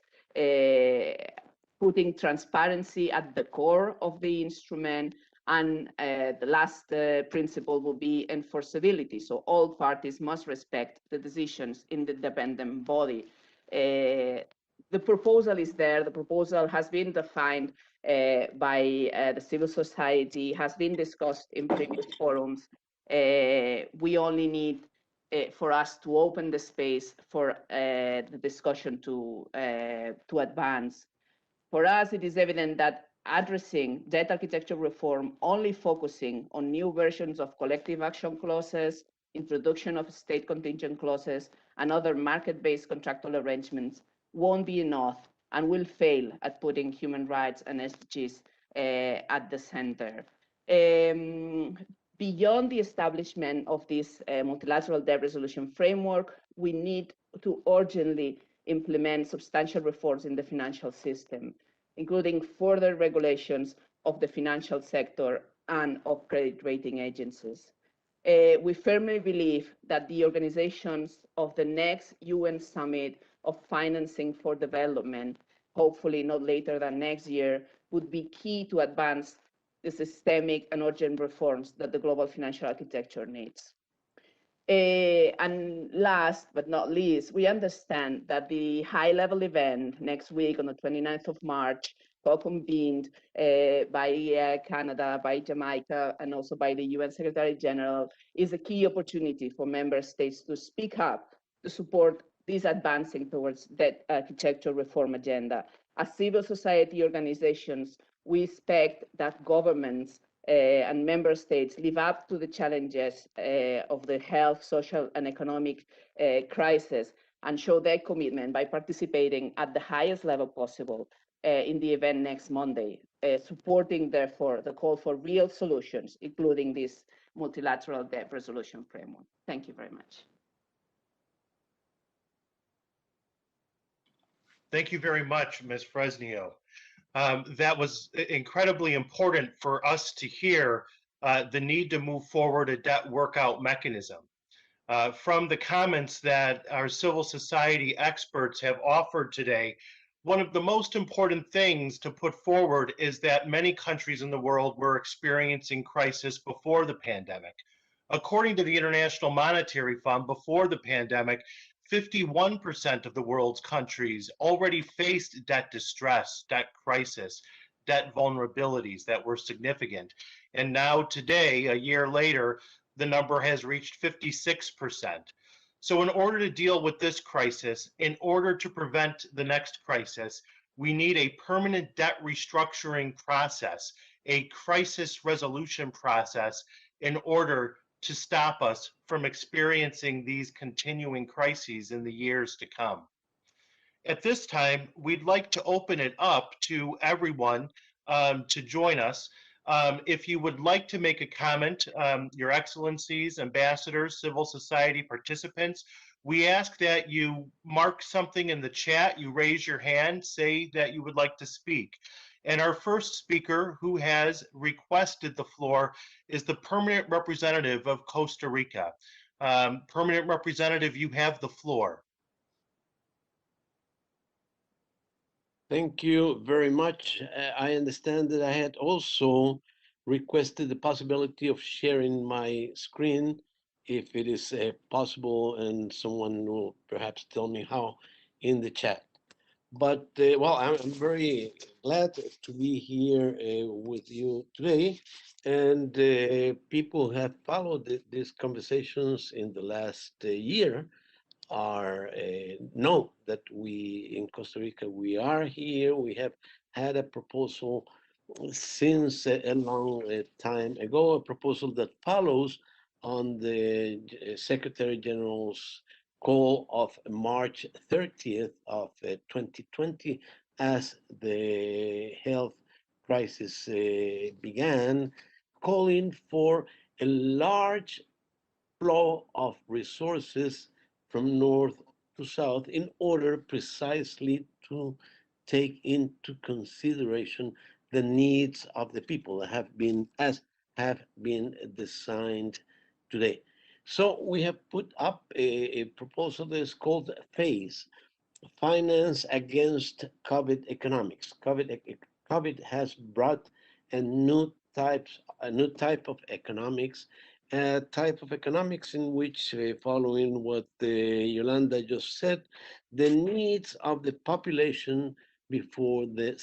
Speaker 7: putting transparency at the core of the instrument, and the last principle will be enforceability. So all parties must respect the decisions in the dependent body. The proposal is there. The proposal has been defined by the civil society, has been discussed in previous forums. We only need for us to open the space for the discussion to advance. For us, it is evident that addressing debt architecture reform only focusing on new versions of collective action clauses, introduction of state contingent clauses, and other market-based contractual arrangements won't be enough and will fail at putting human rights and SDGs at the center. Beyond the establishment of this multilateral debt resolution framework, we need to urgently implement substantial reforms in the financial system, including further regulations of the financial sector and of credit rating agencies. We firmly believe that the organizations of the next UN Summit of Financing for Development, hopefully not later than next year, would be key to advance the systemic and urgent reforms that the global financial architecture needs. And last but not least, we understand that the high-level event next week on the 29th of March, co-convened by Canada, by Jamaica, and also by the UN Secretary General, is a key opportunity for member states to speak up to support this advancing towards that architecture reform agenda. As civil society organizations, we expect that governments and member states live up to the challenges of the health, social, and economic crisis and show their commitment by participating at the highest level possible in the event next Monday, supporting, therefore, the call for real solutions, including this multilateral debt resolution framework. Thank you very much.
Speaker 1: Thank you very much, Ms. Fresnillo. That was incredibly important for us to hear the need to move forward a debt workout mechanism. From the comments that our civil society experts have offered today, one of the most important things to put forward is that many countries in the world were experiencing crisis before the pandemic. According to the International Monetary Fund, before the pandemic, 51% of the world's countries already faced debt distress, debt crisis, debt vulnerabilities that were significant. And now today, a year later, the number has reached 56%. So in order to deal with this crisis, in order to prevent the next crisis, we need a permanent debt restructuring process, a crisis resolution process in order to stop us from experiencing these continuing crises in the years to come. At this time, we'd like to open it up to everyone to join us. If you would like to make a comment, Your Excellencies, ambassadors, civil society participants, we ask that you mark something in the chat, you raise your hand, say that you would like to speak. And our first speaker who has requested the floor is the permanent representative of Costa Rica. Permanent representative, you have the floor.
Speaker 8: Thank you very much. I understand that I had also requested the possibility of sharing my screen if it is possible, and someone will perhaps tell me how in the chat. But well, I'm very glad to be here with you today. And people have followed these conversations in the last year are know that we in Costa Rica, we are here. We have had a proposal since a long time ago, a proposal that follows on the Secretary General's call of March 30th of 2020 as the health crisis began, calling for a large flow of resources from north to south in order precisely to take into consideration the needs of the people that have been designed today. So we have put up a proposal that is called FACE, Finance Against COVID Economics. COVID has brought a new type of economics, a type of economics in which, following what Yolanda just said, the needs of the population before the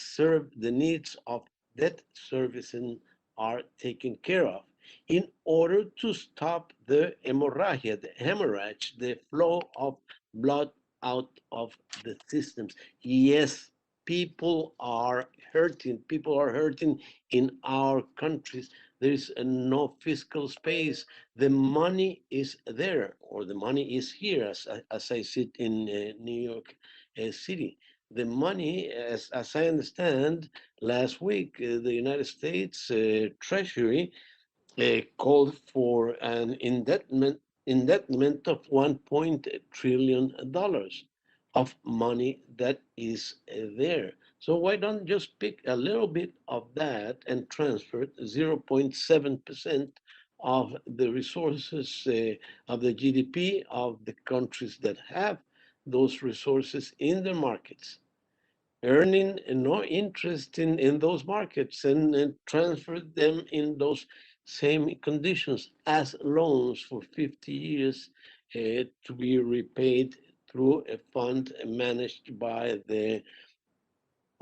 Speaker 8: needs of debt servicing are taken care of in order to stop the hemorrhage, the flow of blood out of the systems. Yes, people are hurting. People are hurting in our countries. There is no fiscal space. The money is there, or the money is here, as I sit in New York City. The money, as I understand, last week, the United States Treasury called for an indebtment of $1 trillion of money that is there. So why don't just pick a little bit of that and transfer 0.7% of the resources of the GDP of the countries that have those resources in the markets, earning no interest in those markets, and transfer them in those same conditions as loans for 50 years to be repaid through a fund managed by the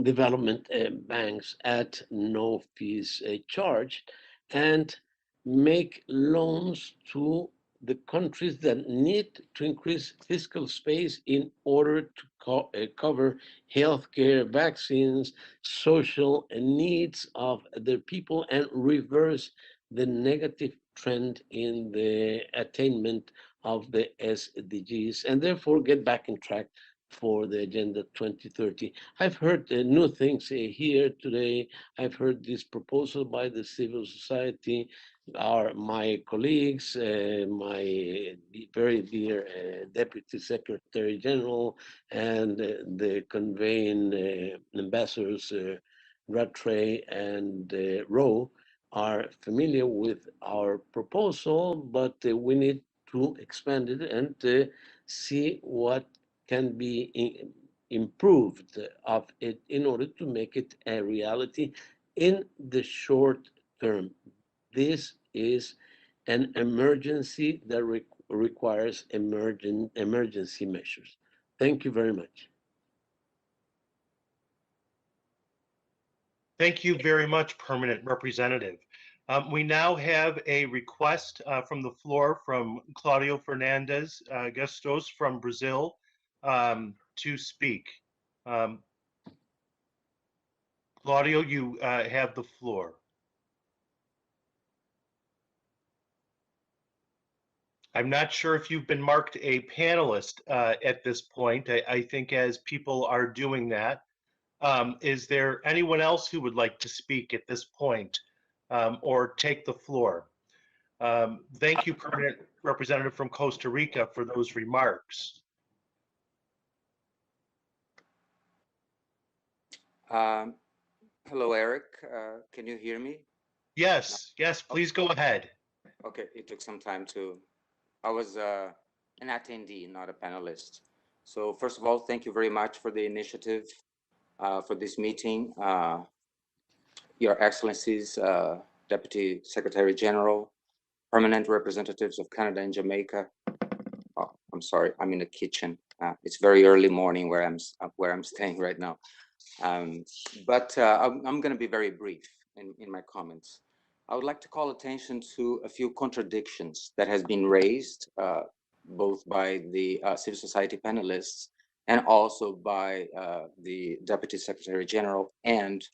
Speaker 8: development banks at no fees charged, and make loans to the countries that need to increase fiscal space in order to cover healthcare, vaccines, social needs of their people, and reverse the negative trend in the attainment of the SDGs, and therefore get back on track for the Agenda 2030. I've heard new things here today. I've heard this proposal by the civil society, my colleagues, my very dear Deputy Secretary General, and the conveying ambassadors Rattray and Rowe are familiar with our proposal, but we need to expand it and see what can be improved of it in order to make it a reality in the short term. This is an emergency that requires emergency measures. Thank you very much.
Speaker 1: Thank you very much, Permanent Representative. We now have a request from the floor from Claudio Fernandez Gestos from Brazil to speak. Claudio, you have the floor. I'm not sure if you've been marked a panelist at this point. I think as people are doing that, is there anyone else who would like to speak at this point or take the floor? Thank you, Permanent Representative from Costa Rica, for those remarks.
Speaker 9: Hello, Eric. Can you hear me?
Speaker 1: Yes, please go ahead.
Speaker 9: Okay, it took some time to, I was an attendee, not a panelist. So first of all, thank you very much for the initiative for this meeting. Your Excellencies, Deputy Secretary General, permanent representatives of Canada and Jamaica. Oh, I'm sorry, I'm in the kitchen. It's very early morning where I'm staying right now. But I'm going to be very brief in my comments. I would like to call attention to a few contradictions that has been raised both by the civil society panelists and also by the Deputy Secretary General and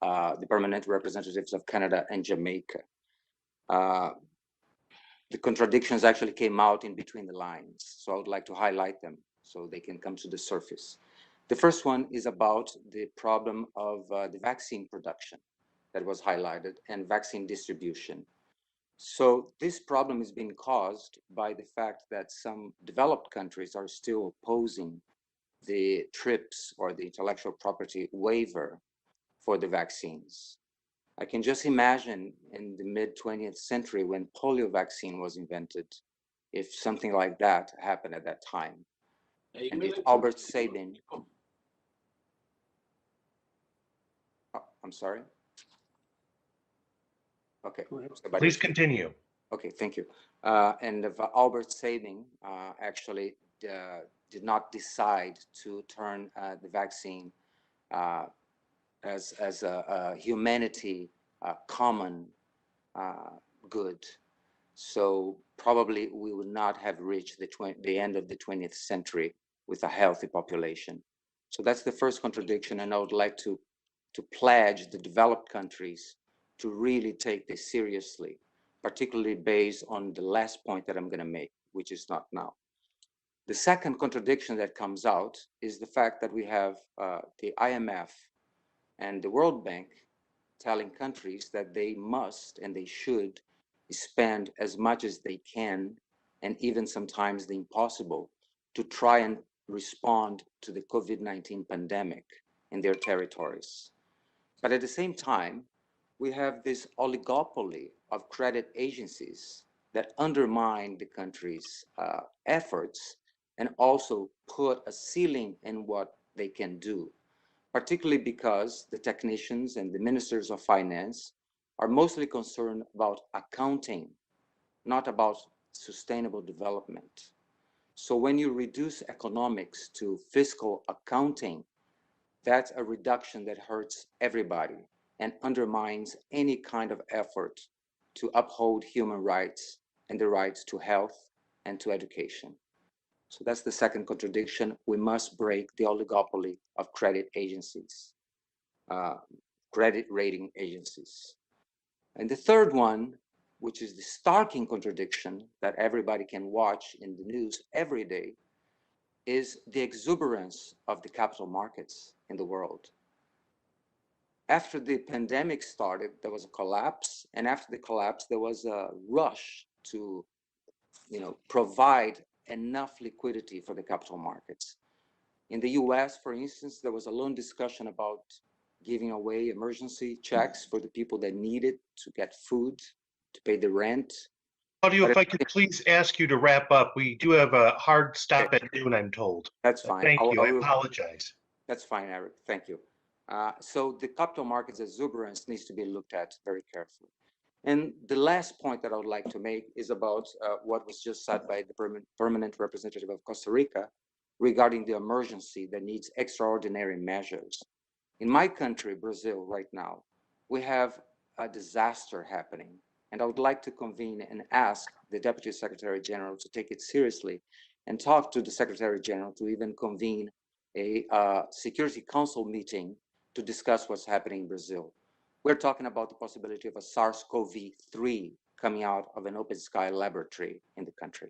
Speaker 9: the permanent representatives of Canada and Jamaica. The contradictions actually came out in between the lines, so I would like to highlight them so they can come to the surface. The first one is about the problem of the vaccine production that was highlighted and vaccine distribution. So this problem is being caused by the fact that some developed countries are still opposing the TRIPS or the intellectual property waiver for the vaccines. I can just imagine in the mid 20th century when polio vaccine was invented, if something like that happened at that time. And if Albert Sabin, I'm sorry. Okay.
Speaker 1: Please continue.
Speaker 9: Okay, thank you. And if Albert Sabin actually did not decide to turn the vaccine as a humanity common good, so probably we would not have reached the end of the 20th century with a healthy population. So that's the first contradiction, and I would like to pledge the developed countries to really take this seriously, particularly based on the last point that I'm going to make, which is not now. The second contradiction that comes out is the fact that we have the IMF and the World Bank telling countries that they must and they should spend as much as they can, and even sometimes the impossible, to try and respond to the COVID-19 pandemic in their territories. But at the same time, we have this oligopoly of credit agencies that undermine the country's efforts and also put a ceiling in what they can do, particularly because the technicians and the ministers of finance are mostly concerned about accounting, not about sustainable development. So when you reduce economics to fiscal accounting, that's a reduction that hurts everybody and undermines any kind of effort to uphold human rights and the rights to health and to education. So that's the second contradiction. We must break the oligopoly of credit agencies, credit rating agencies. And the third one, which is the starking contradiction that everybody can watch in the news every day, is the exuberance of the capital markets in the world. After the pandemic started, there was a collapse, and after the collapse, there was a rush to, provide enough liquidity for the capital markets. In the US, for instance, there was a long discussion about giving away emergency checks for the people that need it to get food, to pay the rent.
Speaker 1: Claudio, if I could please ask you to wrap up. We do have a hard stop at noon, I'm told.
Speaker 9: That's fine.
Speaker 1: Thank you. I apologize.
Speaker 9: That's fine, Eric. Thank you. So the capital markets exuberance needs to be looked at very carefully. And the last point that I would like to make is about what was just said by the permanent representative of Costa Rica regarding the emergency that needs extraordinary measures. In my country, Brazil, right now, we have a disaster happening. And I would like to convene and ask the Deputy Secretary General to take it seriously and talk to the Secretary General to even convene a Security Council meeting to discuss what's happening in Brazil. We're talking about the possibility of a SARS-CoV-3 coming out of an open sky laboratory in the country.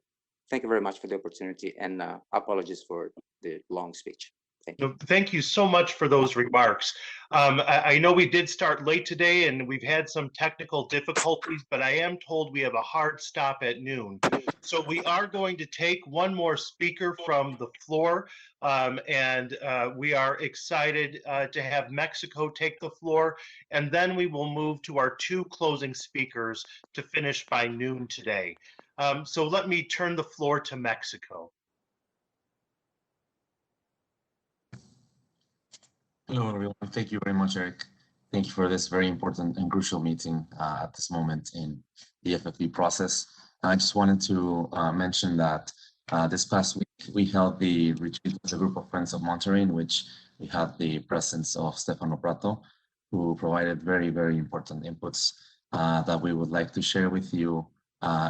Speaker 9: Thank you very much for the opportunity, and apologies for the long speech. Thank you.
Speaker 1: Thank you so much for those remarks. I know we did start late today and we've had some technical difficulties, but I am told we have a hard stop at noon. So we are going to take one more speaker from the floor, and we are excited to have Mexico take the floor, and then we will move to our two closing speakers to finish by noon today. So let me turn the floor to Mexico.
Speaker 10: Hello, everyone. Thank you very much, Eric. Thank you for this very important and crucial meeting at this moment in the FFP process. I just wanted to mention that this past week, we held the retreat with a group of friends of Monterrey, in which we had the presence of Stefano Prato, who provided very, very important inputs that we would like to share with you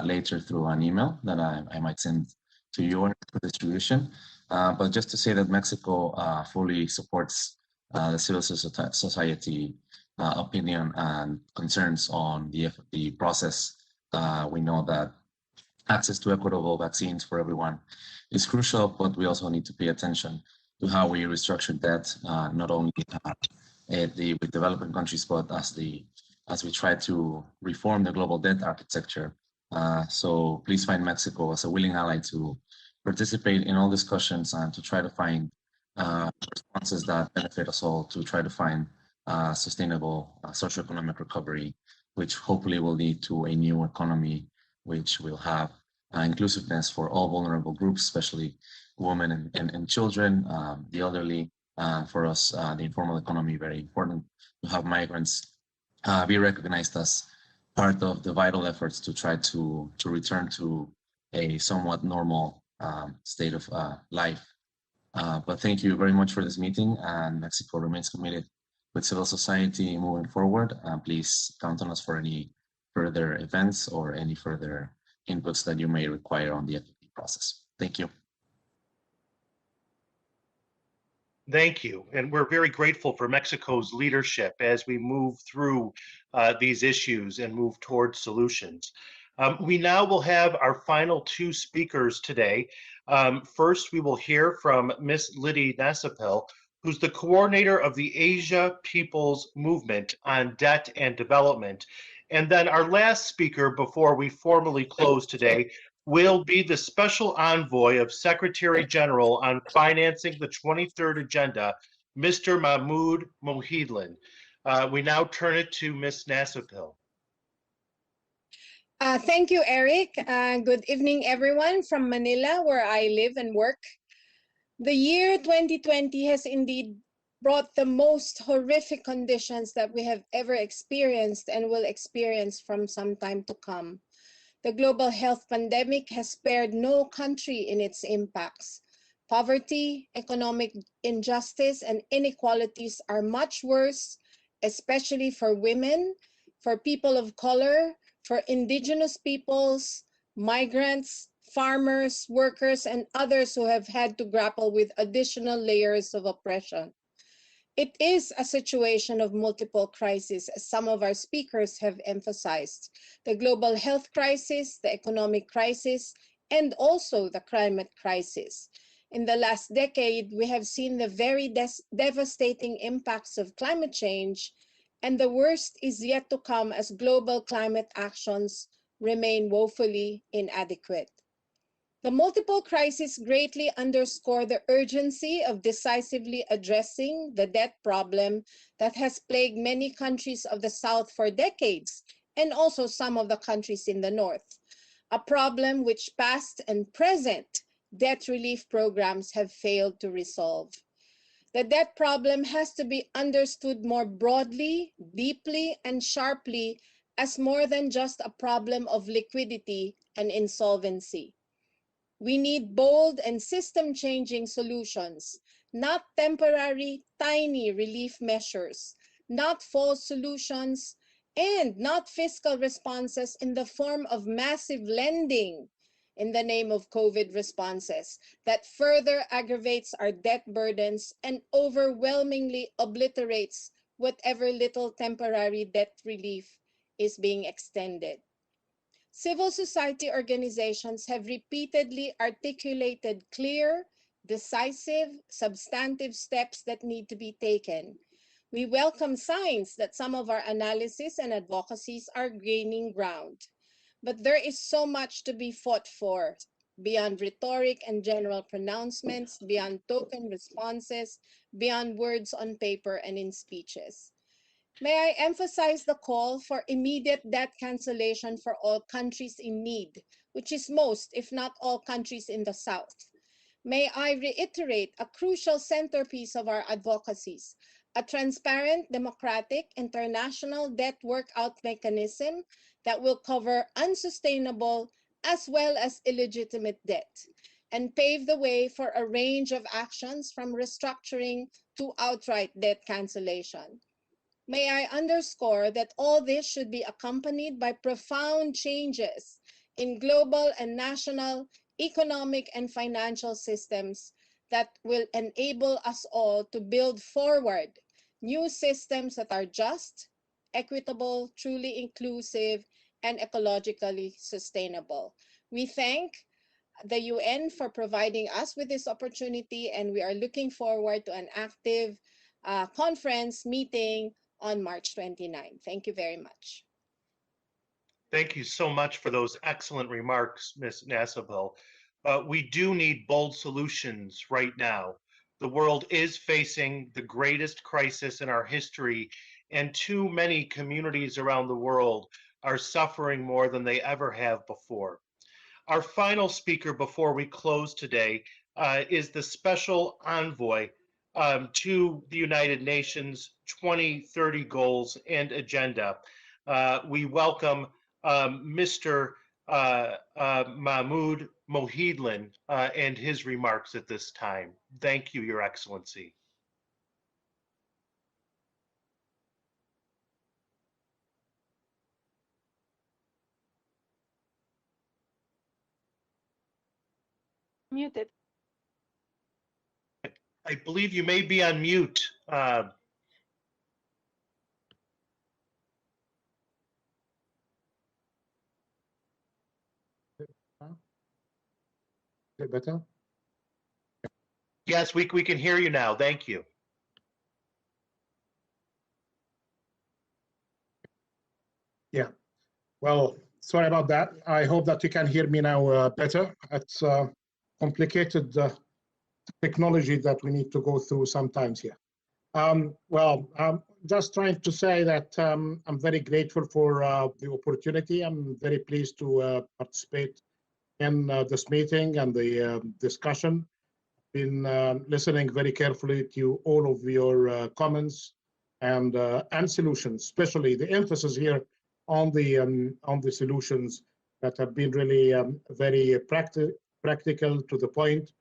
Speaker 10: later through an email that I might send to you for distribution. But just to say that Mexico fully supports the civil society opinion and concerns on the FFP process. We know that access to equitable vaccines for everyone is crucial, but we also need to pay attention to how we restructure debt, not only with developing countries, but as we try to reform the global debt architecture. So please find Mexico as a willing ally to participate in all discussions and to try to find responses that benefit us all, to try to find sustainable socioeconomic recovery, which hopefully will lead to a new economy, which will have inclusiveness for all vulnerable groups, especially women and children, the elderly. For us, the informal economy, very important to have migrants be recognized as part of the vital efforts to try to return to a somewhat normal state of life. But thank you very much for this meeting, and Mexico remains committed with civil society moving forward. Please count on us for any further events or any further inputs that you may require on the FFP process. Thank you.
Speaker 1: Thank you. And we're very grateful for Mexico's leadership as we move through these issues and move towards solutions. We now will have our final two speakers today. First, we will hear from Ms. Liddy Nasapil, who's the coordinator of the Asia People's Movement on Debt and Development. And then our last speaker before we formally close today will be the special envoy of Secretary General on financing the 23rd agenda, Mr. Mahmoud Mohidlan. We now turn it to Ms. Nasapil.
Speaker 11: Thank you, Eric. Good evening, everyone from Manila, where I live and work. The year 2020 has indeed brought the most horrific conditions that we have ever experienced and will experience from some time to come. The global health pandemic has spared no country in its impacts. Poverty, economic injustice, and inequalities are much worse, especially for women, for people of color, for indigenous peoples, migrants, farmers, workers, and others who have had to grapple with additional layers of oppression. It is a situation of multiple crises, as some of our speakers have emphasized. The global health crisis, the economic crisis, and also the climate crisis. In the last decade, we have seen the very devastating impacts of climate change, and the worst is yet to come as global climate actions remain woefully inadequate. The multiple crises greatly underscore the urgency of decisively addressing the debt problem that has plagued many countries of the South for decades, and also some of the countries in the North, a problem which past and present debt relief programs have failed to resolve. The debt problem has to be understood more broadly, deeply, and sharply as more than just a problem of liquidity and insolvency. We need bold and system-changing solutions, not temporary, tiny relief measures, not false solutions, and not fiscal responses in the form of massive lending in the name of COVID responses that further aggravates our debt burdens and overwhelmingly obliterates whatever little temporary debt relief is being extended. Civil society organizations have repeatedly articulated clear, decisive, substantive steps that need to be taken. We welcome signs that some of our analysis and advocacies are gaining ground. But there is so much to be fought for, beyond rhetoric and general pronouncements, beyond token responses, beyond words on paper and in speeches. May I emphasize the call for immediate debt cancellation for all countries in need, which is most, if not all, countries in the South. May I reiterate a crucial centerpiece of our advocacies, a transparent, democratic, international debt workout mechanism that will cover unsustainable as well as illegitimate debt and pave the way for a range of actions from restructuring to outright debt cancellation. May I underscore that all this should be accompanied by profound changes in global and national economic and financial systems that will enable us all to build forward new systems that are just, equitable, truly inclusive, and ecologically sustainable. We thank the UN for providing us with this opportunity, and we are looking forward to an active conference meeting on March 29. Thank you very much.
Speaker 1: Thank you so much for those excellent remarks, Ms. Nasapil. We do need bold solutions right now. The world is facing the greatest crisis in our history, and too many communities around the world are suffering more than they ever have before. Our final speaker before we close today is the special envoy to the United Nations 2030 goals and agenda. We welcome Mr. Mahmoud Mohidlin and his remarks at this time. Thank you, Your Excellency.
Speaker 12: Muted.
Speaker 1: I believe you may be on mute.
Speaker 13: Is it better?
Speaker 1: Yes, we can hear you now. Thank you.
Speaker 13: Yeah. Well, sorry about that. I hope that you can hear me now better. It's complicated technology that we need to go through sometimes here. Well, I'm just trying to say that I'm very grateful for the opportunity. I'm very pleased to participate in this meeting and the discussion. Been listening very carefully to all of your comments and solutions, especially the emphasis here on the solutions that have been really very practical to the point.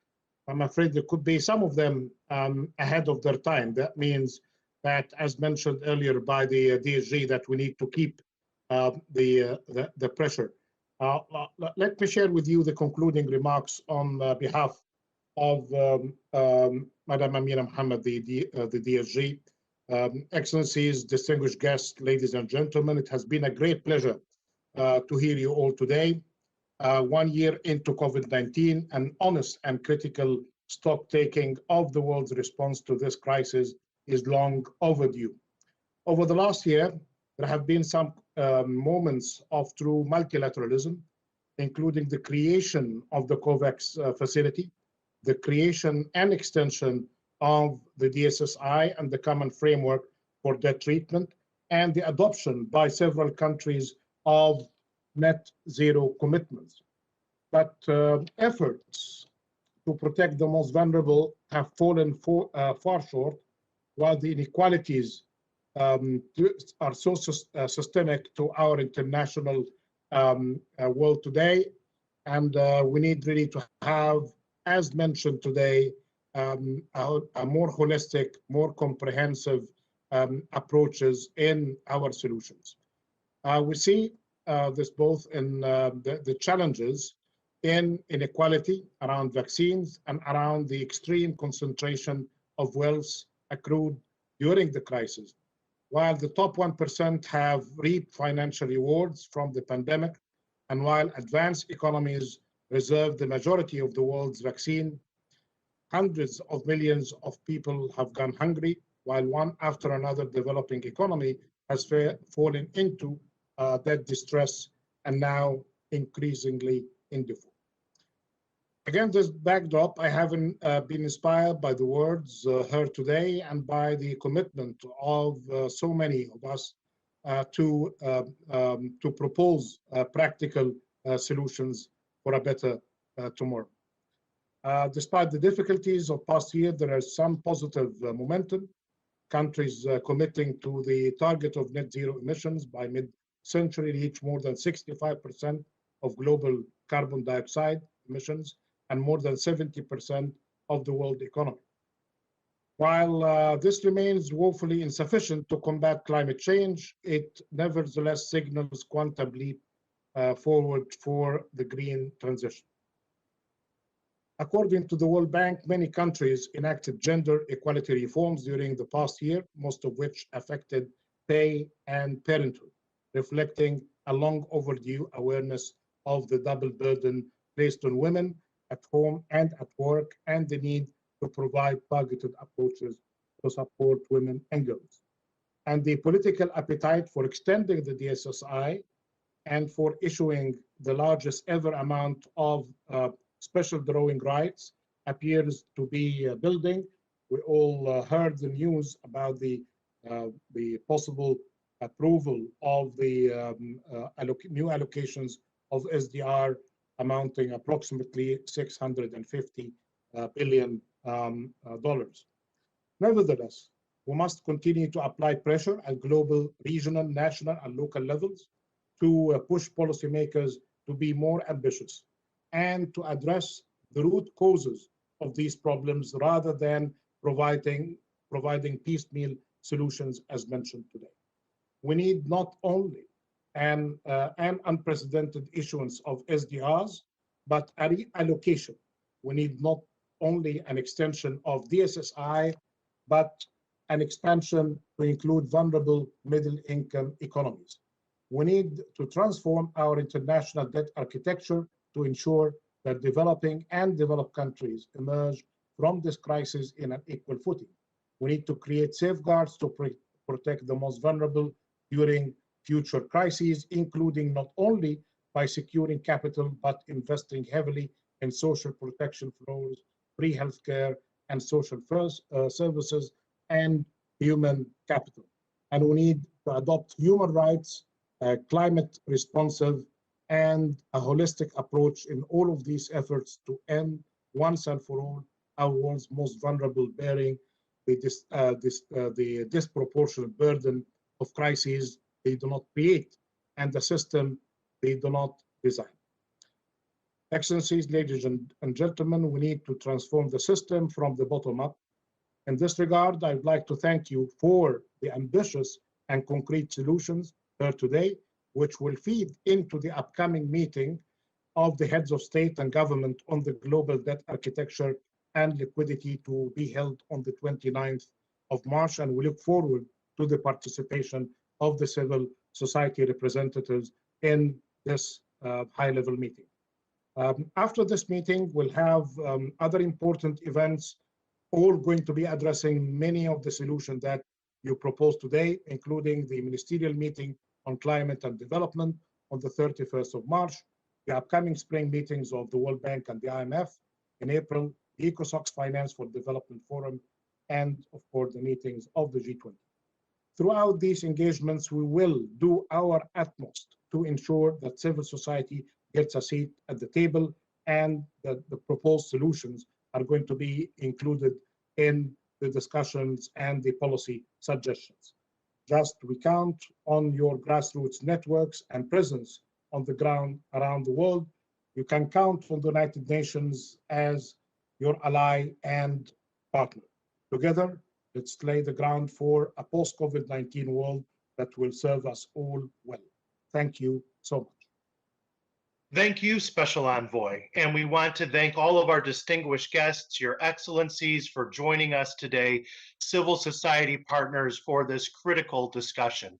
Speaker 13: I'm afraid there could be some of them ahead of their time. That means that, as mentioned earlier by the DSG, that we need to keep the pressure. Let me share with you the concluding remarks on behalf of Madam Amina Mohammed, the DSG. Excellencies, distinguished guests, ladies and gentlemen, it has been a great pleasure to hear you all today. 1 year into COVID-19, an honest and critical stock taking of the world's response to this crisis is long overdue. Over the last year, there have been some moments of true multilateralism, including the creation of the COVAX facility, the creation and extension of the DSSI and the common framework for debt treatment, and the adoption by several countries of net zero commitments. But efforts to protect the most vulnerable have fallen far short, while the inequalities are so systemic to our international world today. And we need really to have, as mentioned today, a more holistic, more comprehensive approaches in our solutions. We see this both in the challenges in inequality around vaccines and around the extreme concentration of wealth accrued during the crisis. While the top 1% have reaped financial rewards from the pandemic, and while advanced economies reserve the majority of the world's vaccine, hundreds of millions of people have gone hungry, while one after another developing economy has fallen into debt distress and now increasingly in default. Against this backdrop, I haven't been inspired by the words heard today and by the commitment of so many of us to propose practical solutions for a better tomorrow. Despite the difficulties of past year, there is some positive momentum. Countries committing to the target of net zero emissions by mid-century reach more than 65% of global carbon dioxide emissions and more than 70% of the world economy. While this remains woefully insufficient to combat climate change, it nevertheless signals quantum leap forward for the green transition. According to the World Bank, many countries enacted gender equality reforms during the past year, most of which affected pay and parenthood, reflecting a long overdue awareness of the double burden placed on women at home and at work, and the need to provide targeted approaches to support women and girls. And the political appetite for extending the DSSI and for issuing the largest ever amount of special drawing rights appears to be building, We all heard the news about the possible approval of the new allocations of SDR amounting approximately $650 billion. Nevertheless, we must continue to apply pressure at global, regional, national, and local levels to push policymakers to be more ambitious and to address the root causes of these problems rather than providing piecemeal solutions as mentioned today. We need not only an unprecedented issuance of SDRs, but a reallocation. We need not only an extension of DSSI, but an expansion to include vulnerable middle-income economies. We need to transform our international debt architecture to ensure that developing and developed countries emerge from this crisis in an equal footing. We need to create safeguards to protect the most vulnerable during future crises, including not only by securing capital, but investing heavily in social protection flows, free healthcare, and social services, and human capital. And we need to adopt human rights, climate responsive, and a holistic approach in all of these efforts to end once and for all our world's most vulnerable, bearing the disproportionate burden of crises they do not create and the system they do not design. Excellencies, ladies and gentlemen, we need to transform the system from the bottom up. In this regard, I'd like to thank you for the ambitious and concrete solutions heard today, which will feed into the upcoming meeting of the heads of state and government on the global debt architecture and liquidity to be held on the 29th of March. And we look forward to the participation of the civil society representatives in this high-level meeting. After this meeting, we'll have other important events, all going to be addressing many of the solutions that you proposed today, including the ministerial meeting on climate and development on the 31st of March, the upcoming spring meetings of the World Bank and the IMF in April, the ECOSOC Finance for Development Forum, and of course the meetings of the G20. Throughout these engagements, we will do our utmost to ensure that civil society gets a seat at the table and that the proposed solutions are going to be included in the discussions and the policy suggestions. Just we count on your grassroots networks and presence on the ground around the world. You can count on the United Nations as your ally and partner. Together, let's lay the ground for a post-COVID-19 world that will serve us all well. Thank you so much.
Speaker 1: Thank you, Special Envoy. And we want to thank all of our distinguished guests, your excellencies, for joining us today, civil society partners, for this critical discussion.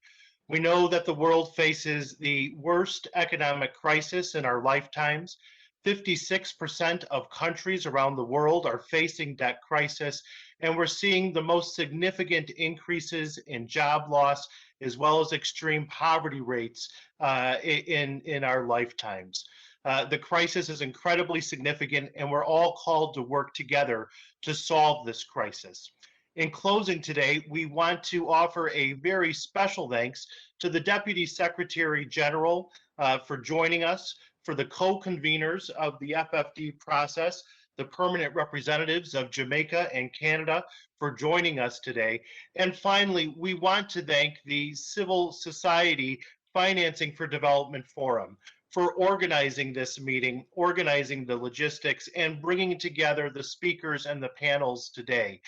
Speaker 1: We know that the world faces the worst economic crisis in our lifetimes. 56% of countries around the world are facing debt crisis, and we're seeing the most significant increases in job loss as well as extreme poverty rates in our lifetimes. The crisis is incredibly significant, and we're all called to work together to solve this crisis. In closing today, we want to offer a very special thanks to the Deputy Secretary General for joining us, for the co-conveners of the FFD process, the permanent representatives of Jamaica and Canada for joining us today. And finally, we want to thank the Civil Society Financing for Development Forum for organizing this meeting, organizing the logistics, and bringing together the speakers and the panels today.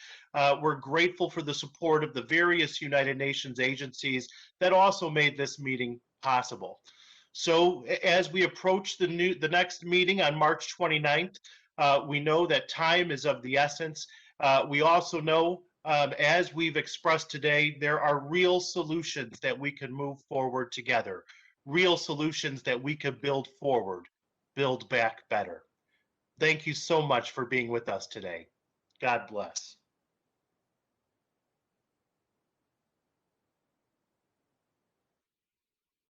Speaker 1: We're grateful for the support of the various United Nations agencies that also made this meeting possible. So as we approach the next meeting on March 29th, we know that time is of the essence. We also know, as we've expressed today, there are real solutions that we can move forward together, real solutions that we could build forward, build back better. Thank you so much for being with us today. God bless.